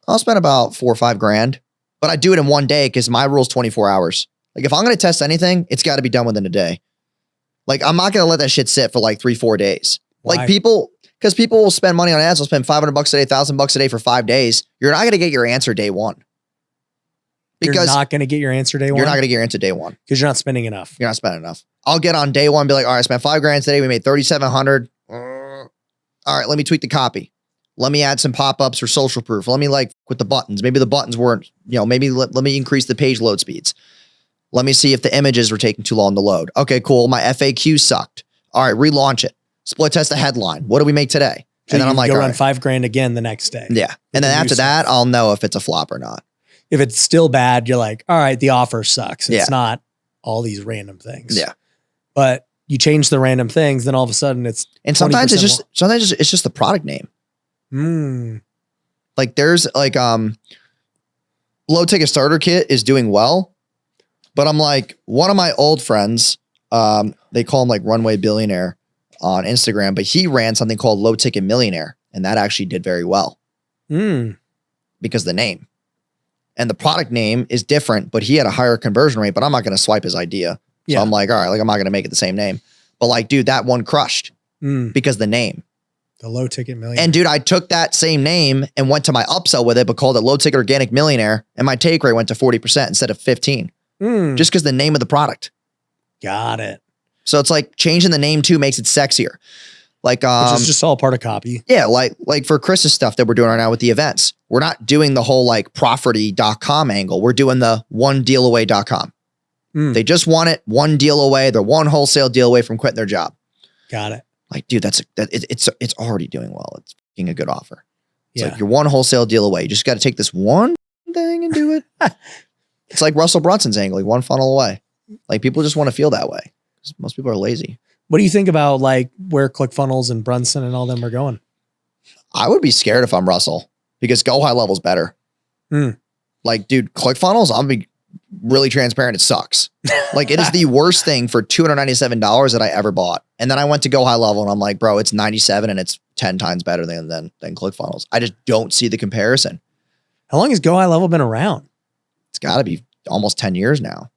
I'll spend about $4 or $5 grand, but I do it in one day because my rule is 24 hours. Like if I'm going to test anything, it's got to be done within a day. Like I'm not going to let that shit sit for like 3-4 days. Why? Like because people will spend money on ads. They'll spend $500 a day, $1,000 a day for 5 days. You're not going to get your answer day one. Because you're not going to get your answer day one? you're not going to get your answer day one. Because you're not spending enough. You're not spending enough. I'll get on day one and be like, all right, I spent $5 grand today. We made 3,700. All right, let me tweak the copy. Let me add some pop-ups or social proof. Let me like with the buttons. Maybe the buttons weren't, maybe let me increase the page load speeds. Let me see if the images were taking too long to load. Okay, cool. My FAQ sucked. All right, relaunch it. Split test the headline. What do we make today? So and then I'm like, you'll all run right. $5 grand again the next day. Yeah. And then after that, I'll know if it's a flop or not. If it's still bad, you're like, all right, the offer sucks. It's Yeah. not all these random things. Yeah. But you change the random things, then all of a sudden it's And sometimes it's 20% just the product name. more. Like there's like low ticket starter kit is doing well, but I'm like one of my old friends, they call him like Runway Billionaire on Instagram, but he ran something called Low Ticket Millionaire, and that actually did very well because of the name. And the product name is different, but he had a higher conversion rate, but I'm not going to swipe his idea. So Yeah. I'm like, all right, like I'm not going to make it the same name. But like, dude, that one crushed because the name. The low ticket million. And dude, I took that same name and went to my upsell with it, but called it Low Ticket Organic Millionaire. And my take rate went to 40% instead of 15, just because the name of the product. Got it. So it's like changing the name too makes it sexier. Like, Which is just all part of copy. yeah, like for Chris's stuff that we're doing right now with the events, we're not doing the whole like property.com angle. We're doing the onedealaway.com. They just want it one deal away. They're one wholesale deal away from quitting their job. Got it. Like, dude, it's already doing well. It's fucking a good offer. It's Yeah. like you're one wholesale deal away. You just got to take this one thing and do it. It's like Russell Brunson's angle, like one funnel away. Like people just want to feel that way. Most people are lazy. What do you think about like where ClickFunnels and Brunson and all them are going? I would be scared if I'm Russell because GoHighLevel's better. Like, dude, ClickFunnels, I'm be really transparent. It sucks. Like it is the worst thing for $297 that I ever bought. And then I went to GoHighLevel and I'm like, bro, it's 97 and it's 10 times better than ClickFunnels. I just don't see the comparison. How long has GoHighLevel been around? It's got to be almost 10 years now.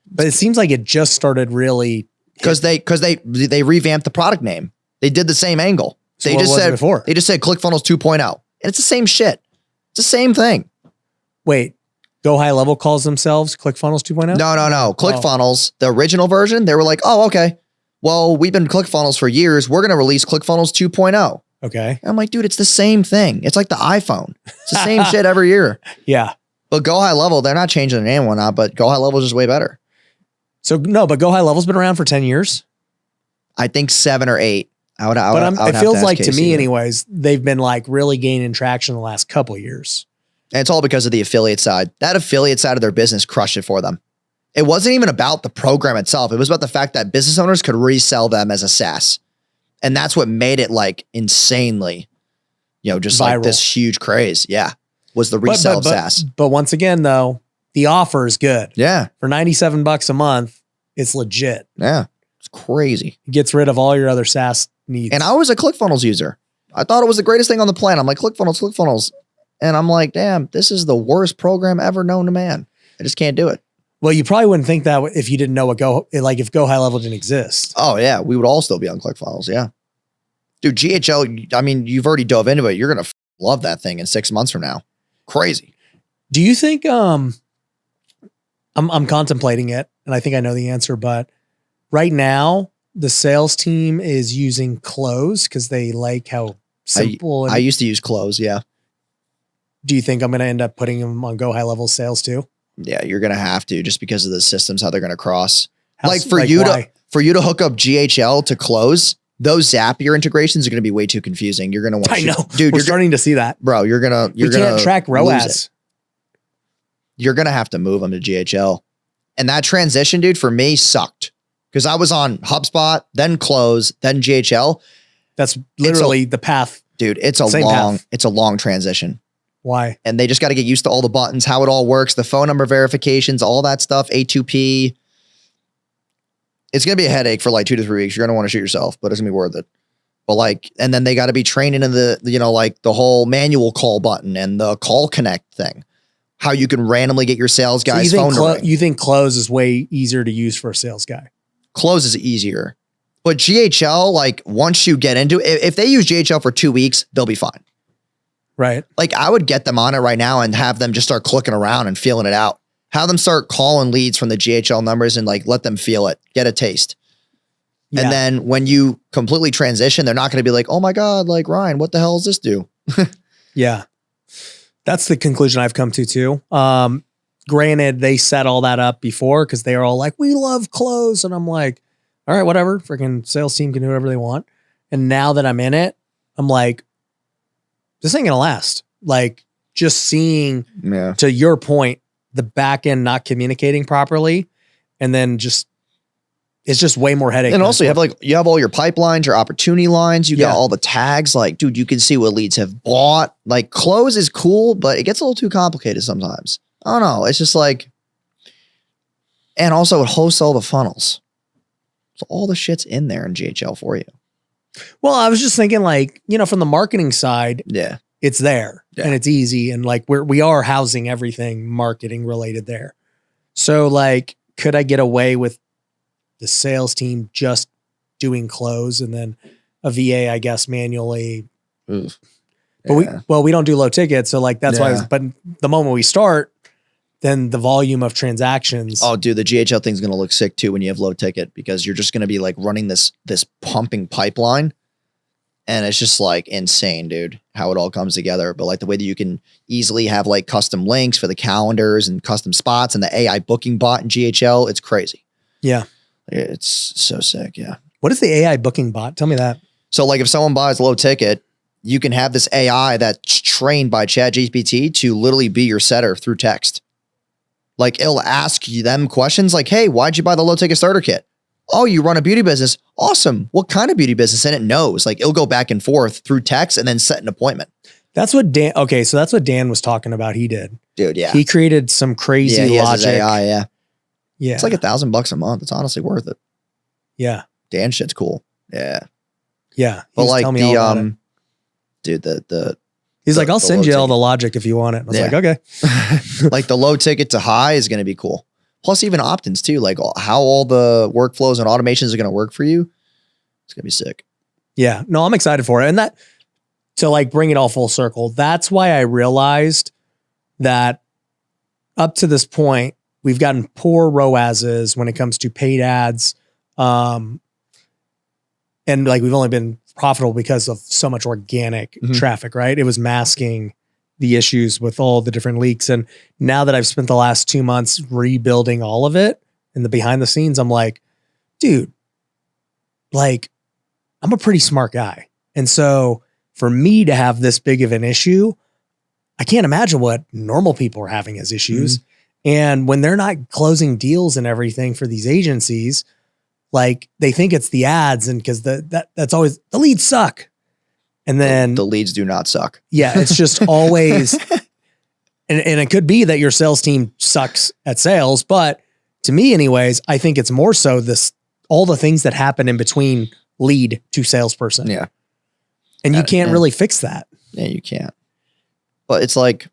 But it seems like it just started really Because they revamped the product name. They did the same angle. So They what just was it said before? They just said ClickFunnels 2.0. And it's the same shit. It's the same thing. Wait, GoHighLevel calls themselves ClickFunnels 2.0? No. ClickFunnels, the original version, they were like, oh, okay. Well, we've been ClickFunnels for years. We're going to release ClickFunnels 2.0. Okay. And I'm like, dude, it's the same thing. It's like the iPhone. It's the same shit every year. Yeah. But GoHighLevel, they're not changing the name and whatnot, but GoHighLevel is just way better. So no, but GoHighLevel's been around for 10 years. I think 7 or 8. It feels like to me ask anyways, they've been like really gaining traction the last couple of years. And it's all because of the affiliate side. That affiliate side of their business crushed it for them. It wasn't even about the program itself. It was about the fact that business owners could resell them as a SaaS. And that's what made it like insanely, just Viral. like this huge craze. Yeah. Was the resell of SaaS. But once again, though, the offer is good. Yeah. For $97 a month, it's legit. Yeah. It's crazy. It gets rid of all your other SaaS needs. And I was a ClickFunnels user. I thought it was the greatest thing on the planet. I'm like, ClickFunnels. And I'm like, damn, this is the worst program ever known to man. I just can't do it. Well, you probably wouldn't think that if you didn't know if GoHighLevel didn't exist. Oh, yeah. We would all still be on ClickFunnels. Yeah. Dude, GHL, I mean, you've already dove into it. You're going to love that thing in 6 months from now. Crazy. Do you think, I'm contemplating it and I think I know the answer, but right now the sales team is using close because they like how simple. I used to use close. Yeah. Do you think I'm going to end up putting them on GoHighLevel sales too? Yeah, you're gonna have to, just because of the systems, how they're gonna cross. Why? For you to hook up GHL to close, those Zapier integrations are gonna be way too confusing. You're gonna want. I know, dude. We're starting to see that, bro. You're gonna can't track ROAS. You're gonna have to move them to GHL, and that transition, dude, for me sucked because I was on HubSpot, then close, then GHL. That's literally the path, dude. It's a long transition. Why? And they just got to get used to all the buttons, how it all works, the phone number verifications, all that stuff, A2P. It's going to be a headache for like 2 to 3 weeks. You're going to want to shoot yourself, but it's going to be worth it. But like, and then they got to be training in the, like the whole manual call button and the call connect thing, how you can randomly get your sales guy's phone number. You think close is way easier to use for a sales guy? Close is easier. But GHL, like once you get into it, if they use GHL for 2 weeks, they'll be fine. Right. Like I would get them on it right now and have them just start clicking around and feeling it out. Have them start calling leads from the GHL numbers and like let them feel it, get a taste. Yeah. And then when you completely transition, they're not going to be like, oh my God, like Ryan, what the hell does this do? Yeah. That's the conclusion I've come to too. Granted, they set all that up before because they are all like, we love close. And I'm like, all right, whatever. Freaking sales team can do whatever they want. And now that I'm in it, I'm like, this ain't gonna last. Like just seeing, to your point, the back end not communicating properly, and then it's just way more headache. And also you have all your pipelines, your opportunity lines, you got all the tags. Like, dude, you can see what leads have bought. Like close is cool, but it gets a little too complicated sometimes. I don't know. It's just like, and also it hosts all the funnels. So all the shit's in there in GHL for you. Well, I was just thinking like, from the marketing side, it's there and it's easy. And like we are housing everything marketing related there. So like, could I get away with the sales team just doing close and then a VA, I guess, manually? But we don't do low ticket. So like, that's why, but the moment we start, then the volume of transactions. Oh, dude, the GHL thing's going to look sick too when you have low ticket, because you're just going to be like running this pumping pipeline. And it's just like insane, dude, how it all comes together. But like the way that you can easily have like custom links for the calendars and custom spots and the AI booking bot in GHL, it's crazy. Yeah. It's so sick. Yeah. What is the AI booking bot? Tell me that. So like if someone buys low ticket, you can have this AI that's trained by ChatGPT to literally be your setter through text. Like it'll ask you them questions like, hey, why'd you buy the low ticket starter kit? Oh, you run a beauty business. Awesome. What kind of beauty business? And it knows. Like it'll go back and forth through text and then set an appointment. That's what Dan. Okay, so that's what Dan was talking about. He did, dude. Yeah, he created some crazy he logic. Has his AI, yeah. It's like $1,000 a month. It's honestly worth it. Yeah, Dan shit's cool. Yeah. But like the dude, he's like, I'll send you all the logic if you want it. I was like, okay. Like the low ticket to high is going to be cool. Plus even opt-ins too, like how all the workflows and automations are going to work for you. It's going to be sick. Yeah, no, I'm excited for it. And that, to like bring it all full circle, that's why I realized that up to this point, we've gotten poor ROASes when it comes to paid ads. And like, we've only been profitable because of so much organic traffic, right? It was masking the issues with all the different leaks. And now that I've spent the last 2 months rebuilding all of it in the behind the scenes, I'm like, dude, like I'm a pretty smart guy. And so for me to have this big of an issue, I can't imagine what normal people are having as issues. And when they're not closing deals and everything for these agencies, like they think it's the ads, and because that's always the leads suck. And then the leads do not suck. Yeah, it's just always, and it could be that your sales team sucks at sales, but to me anyways, I think it's more so all the things that happen in between lead to salesperson. Yeah. And you can't really fix that. Yeah, you can't. But it's like,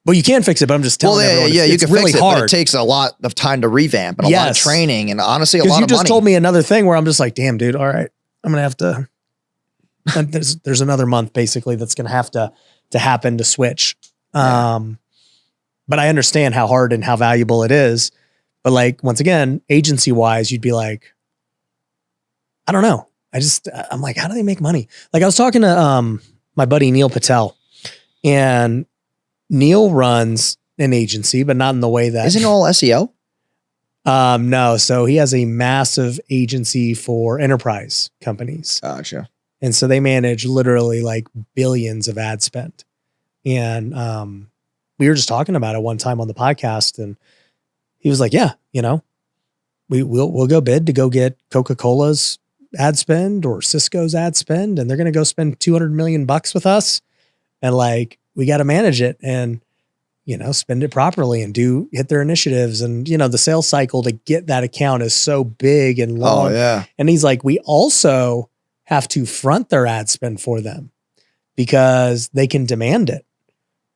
well, you can fix it, but I'm just telling everyone you can really fix it, hard. But it takes a lot of time to revamp and a lot of training and honestly a lot of money. Because you just told me another thing where I'm just like, damn, dude, all right, I'm going to have to, there's another month basically that's going to have to happen to switch. Yeah. But I understand how hard and how valuable it is. But like, once again, agency wise, you'd be like, I don't know. I'm like, how do they make money? Like I was talking to my buddy Neil Patel, and Neil runs an agency, but not in the way that Isn't it all SEO? No. So he has a massive agency for enterprise companies. Gotcha. And so they manage literally like billions of ad spend. And we were just talking about it one time on the podcast, and he was like, yeah, we'll go bid to go get Coca-Cola's ad spend or Cisco's ad spend, and they're going to go spend $200 million with us. And like, we got to manage it and, spend it properly and hit their initiatives. And, the sales cycle to get that account is so big and long. Oh, yeah. And he's like, we also have to front their ad spend for them because they can demand it,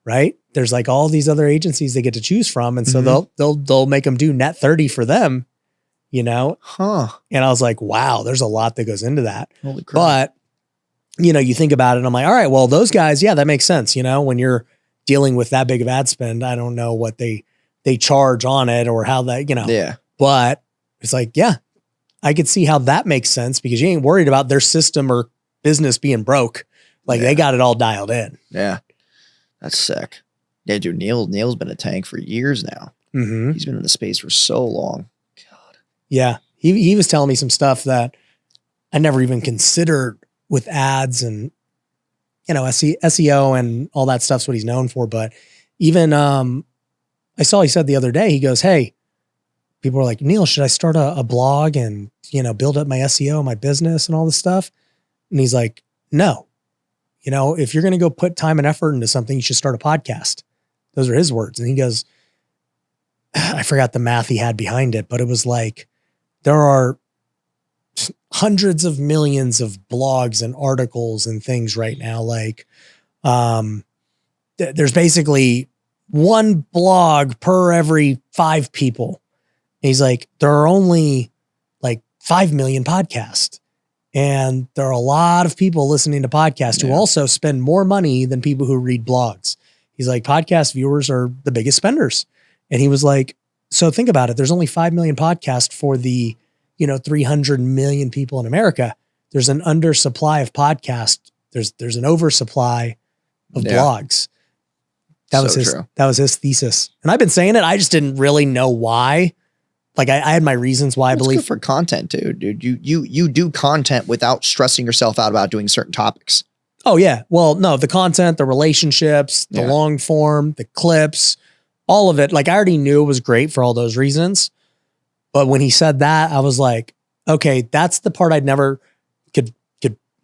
right? There's like all these other agencies they get to choose from. And so they'll make them do net 30 for them, Huh. And I was like, wow, there's a lot that goes into that. Holy crap. But, you think about it and I'm like, all right, well, those guys, yeah, that makes sense. When you're dealing with that big of ad spend, I don't know what they charge on it or how that, Yeah. but it's like, yeah, I could see how that makes sense because you ain't worried about their system or business being broke. Like they got it all dialed in. Yeah. That's sick. Yeah, dude, Neil's been a tank for years now. Mm-hmm. He's been in the space for so long. God. Yeah. He was telling me some stuff that I never even considered with ads and, SEO and all that stuff's what he's known for. But even, I saw he said the other day, he goes, hey, people were like, Neil, should I start a blog and, build up my SEO, my business and all this stuff? And he's like, no, if you're going to go put time and effort into something, you should start a podcast. Those are his words. And he goes, I forgot the math he had behind it, but it was like, there are hundreds of millions of blogs and articles and things right now. Like, there's basically one blog per every 5 people. And he's like, there are only like 5 million podcasts. And there are a lot of people listening to podcasts who also spend more money than people who read blogs. He's like, podcast viewers are the biggest spenders. And he was like, so think about it. There's only 5 million podcasts for the 300 million people in America. There's an undersupply of podcasts. There's an oversupply of blogs. That was his thesis. And I've been saying it. I just didn't really know why. Like I had my reasons why I believe good for content too, dude. You do content without stressing yourself out about doing certain topics. Oh yeah. Well, no, the content, the relationships, the long form, the clips, all of it. Like I already knew it was great for all those reasons. But when he said that, I was like, okay, that's the part I'd never could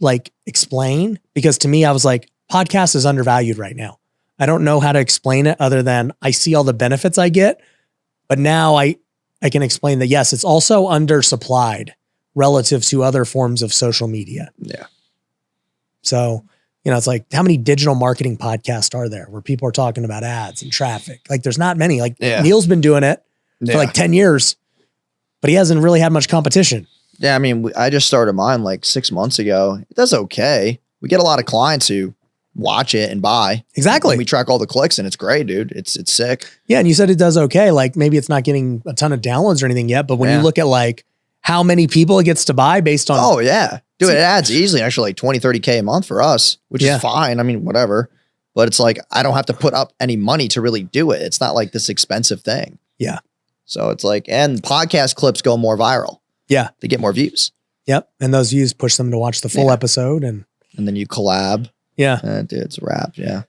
like explain, because to me, I was like, podcast is undervalued right now. I don't know how to explain it other than I see all the benefits I get, but now I can explain that, yes, it's also undersupplied relative to other forms of social media. Yeah. So, it's like, how many digital marketing podcasts are there where people are talking about ads and traffic? Like there's not many. Like Neil's been doing it for like 10 years. But he hasn't really had much competition. Yeah, I mean, I just started mine like 6 months ago. It does okay. We get a lot of clients who watch it and buy. Exactly. And we track all the clicks and it's great, dude. It's sick. Yeah, and you said it does okay. Like maybe it's not getting a ton of downloads or anything yet, but when you look at like how many people it gets to buy based on... Oh, yeah. Dude, it adds easily actually like 20, 30K a month for us, which is fine. I mean, whatever. But it's like, I don't have to put up any money to really do it. It's not like this expensive thing. Yeah. So it's like, and podcast clips go more viral. Yeah. They get more views. Yep. And those views push them to watch the full episode. And then you collab. Yeah. Dude, it's a wrap. Yeah.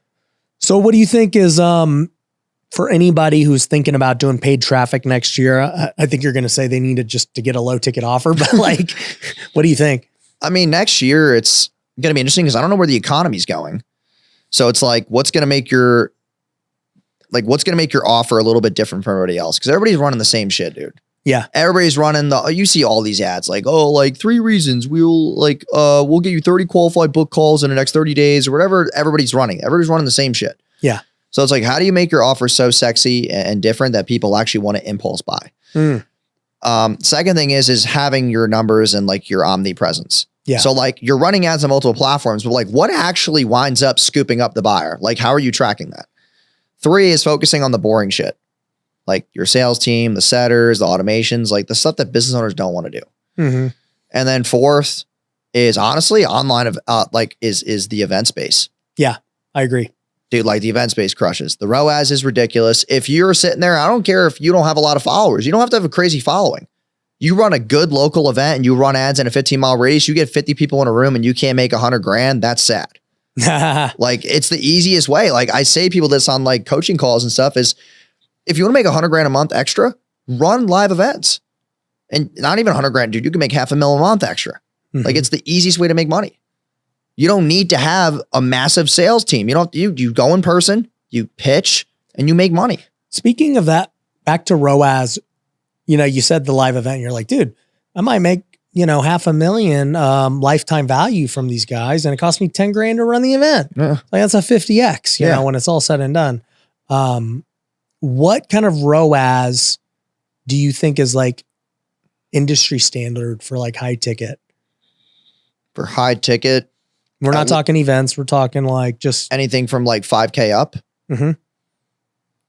So what do you think is, for anybody who's thinking about doing paid traffic next year? I think you're going to say they need to get a low ticket offer, but like, what do you think? I mean, next year it's going to be interesting because I don't know where the economy's going. So it's like, what's going to make your offer a little bit different from everybody else? Because everybody's running the same shit, dude. Yeah. Everybody's running you see all these ads like, oh, like 3 reasons we'll get you 30 qualified book calls in the next 30 days or whatever. Everybody's running the same shit. Yeah. So it's like, how do you make your offer so sexy and different that people actually want to impulse buy? Second thing is having your numbers and like your omnipresence. Yeah. So like you're running ads on multiple platforms, but like what actually winds up scooping up the buyer? Like, how are you tracking that? 3 is focusing on the boring shit. Like your sales team, the setters, the automations, like the stuff that business owners don't want to do. And then fourth is honestly online of is the event space. Yeah, I agree. Dude, like the event space crushes. The ROAS is ridiculous. If you're sitting there, I don't care if you don't have a lot of followers. You don't have to have a crazy following. You run a good local event and you run ads in a 15-mile radius, you get 50 people in a room and you can't make $100,000. That's sad. Like it's the easiest way. Like I say people this on like coaching calls and stuff is if you want to make $100,000 a month extra, run live events. And not even $100,000, dude. You can make $500,000 a month extra. Like it's the easiest way to make money. You don't need to have a massive sales team. You go in person, you pitch, and you make money. Speaking of that, back to ROAS, you said the live event, you're like, dude, I might make, $500,000 lifetime value from these guys. And it cost me $10,000 to run the event. Yeah. Like that's a 50X, you know, when it's all said and done. What kind of ROAS do you think is like industry standard for like high ticket? For high ticket, we're not talking events. We're talking like just anything from like 5K up.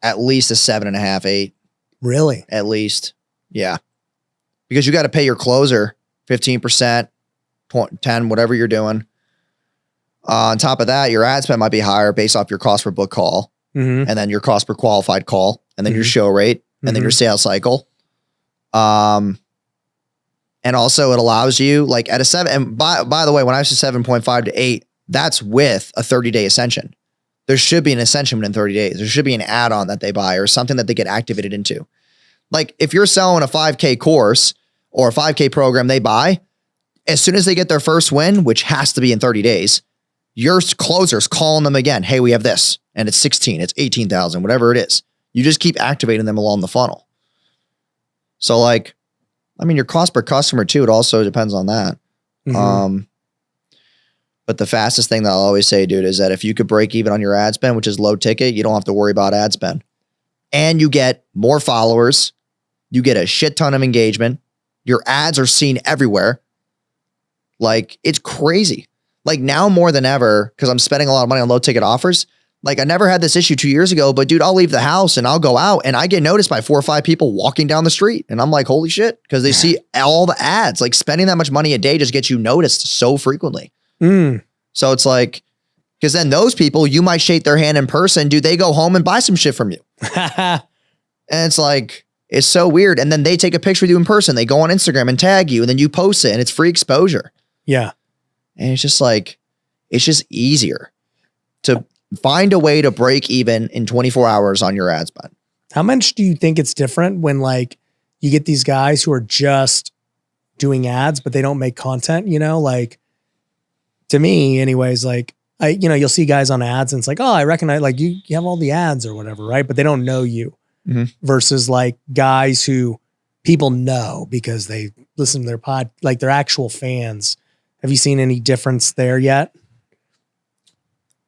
At least a 7.5, 8. Really? At least. Yeah. Because you got to pay your closer 15%, 10, whatever you're doing. On top of that, your ad spend might be higher based off your cost per book call. And then your cost per qualified call. And then your show rate. And then your sales cycle. And also it allows you like at a 7. And by the way, when I say 7.5 to 8, that's with a 30-day ascension. There should be an ascension in 30 days. There should be an add-on that they buy or something that they get activated into. Like if you're selling a 5K course or a 5K program they buy, as soon as they get their first win, which has to be in 30 days, your closer's calling them again. Hey, we have this. And it's 16, it's 18,000, whatever it is. You just keep activating them along the funnel. So like, I mean, your cost per customer too, it also depends on that. But the fastest thing that I'll always say, dude, is that if you could break even on your ad spend, which is low ticket, you don't have to worry about ad spend. And you get more followers. You get a shit ton of engagement. Your ads are seen everywhere. Like, it's crazy. Like now more than ever, because I'm spending a lot of money on low ticket offers. Like I never had this issue 2 years ago, but dude, I'll leave the house and I'll go out and I get noticed by 4 or 5 people walking down the street. And I'm like, holy shit. Because they see all the ads. Like spending that much money a day just gets you noticed so frequently. So it's like, because then those people, you might shake their hand in person. Dude, they go home and buy some shit from you. And it's like, it's so weird. And then they take a picture with you in person. They go on Instagram and tag you and then you post it and it's free exposure. Yeah. And it's just like, it's just easier to find a way to break even in 24 hours on your ad spend. How much do you think it's different when like you get these guys who are just doing ads, but they don't make content, like to me anyways, like you'll see guys on ads and it's like, oh, I recognize like you have all the ads or whatever, right? But they don't know you versus like guys who people know because they listen to their pod, like they're actual fans. Have you seen any difference there yet?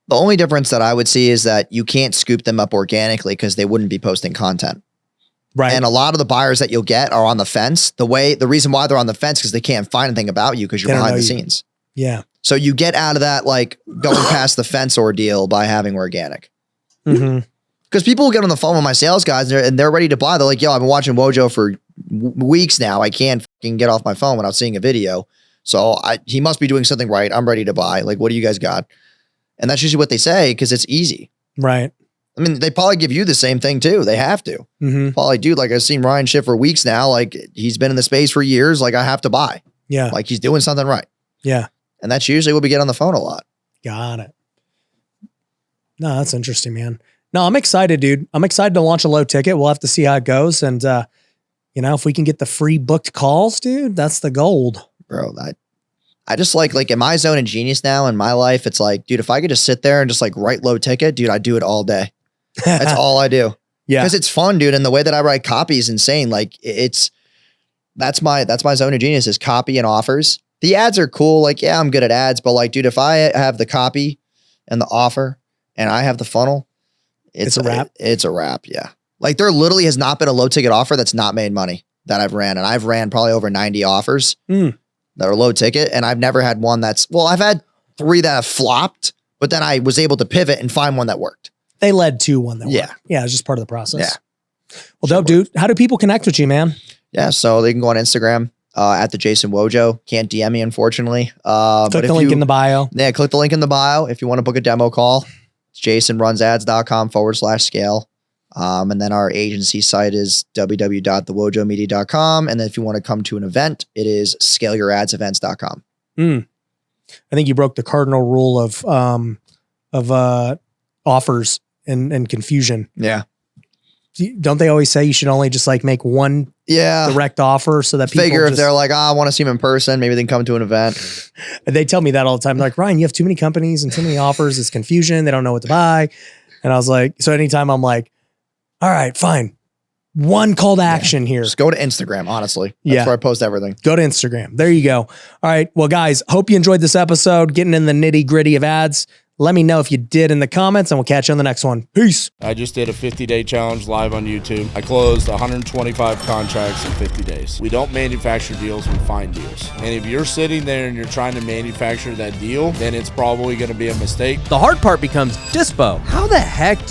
The only difference that I would see is that you can't scoop them up organically because they wouldn't be posting content. Right. And a lot of the buyers that you'll get are on the fence. The reason why they're on the fence because they can't find anything about you because you're behind the scenes. Yeah. So you get out of that, like going past the fence ordeal by having organic. Because people will get on the phone with my sales guys and they're ready to buy. They're like, yo, I've been watching Wojo for weeks now. I can't fucking get off my phone without seeing a video. So he must be doing something right. I'm ready to buy. Like, what do you guys got? And that's usually what they say because it's easy. Right. I mean, they probably give you the same thing too. They have to. Probably, dude, like I've seen Ryan shit for weeks now. Like he's been in the space for years. Like I have to buy. Yeah. Like he's doing something right. Yeah. And that's usually what we get on the phone a lot. Got it. No, that's interesting, man. No, I'm excited, dude. I'm excited to launch a low ticket. We'll have to see how it goes. And, if we can get the free booked calls, dude, that's the gold. Bro, I just like in my zone of genius now in my life, it's like, dude, if I could just sit there and just like write low ticket, dude, I do it all day. That's all I do. Yeah. Because it's fun, dude. And the way that I write copy is insane. Like that's my zone of genius is copy and offers. The ads are cool. Like, yeah, I'm good at ads, but like, dude, if I have the copy and the offer and I have the funnel, it's a wrap. It's a wrap. Yeah. Like there literally has not been a low ticket offer that's not made money that I've ran. And I've ran probably over 90 offers that are low ticket. And I've never had one I've had 3 that have flopped, but then I was able to pivot and find one that worked. They led to one that worked. Yeah. It's just part of the process. Yeah. Well, dope, dude. How do people connect with you, man? Yeah. So they can go on Instagram at the Jason Wojo. Can't DM me, unfortunately. Click the link in the bio. Yeah, click the link in the bio if you want to book a demo call. It's jasonrunsads.com/scale. And then our agency site is www.thewojomedia.com. And then if you want to come to an event, it is scaleyouradsevents.com. I think you broke the cardinal rule of offers and confusion. Yeah. Don't they always say you should only just like make one direct offer so that people figure if they're like, I want to see them in person, maybe they can come to an event. And they tell me that all the time. They're like, Ryan, you have too many companies and too many offers. It's confusion. They don't know what to buy. And I was like, so anytime I'm like, all right, fine. One call to action here. Just go to Instagram, honestly. That's where I post everything. Go to Instagram. There you go. All right. Well, guys, hope you enjoyed this episode, getting in the nitty gritty of ads. Let me know if you did in the comments, and we'll catch you on the next one. Peace. I just did a 50-day challenge live on YouTube. I closed 125 contracts in 50 days. We don't manufacture deals, we find deals. And if you're sitting there and you're trying to manufacture that deal, then it's probably going to be a mistake. The hard part becomes dispo. How the heck do you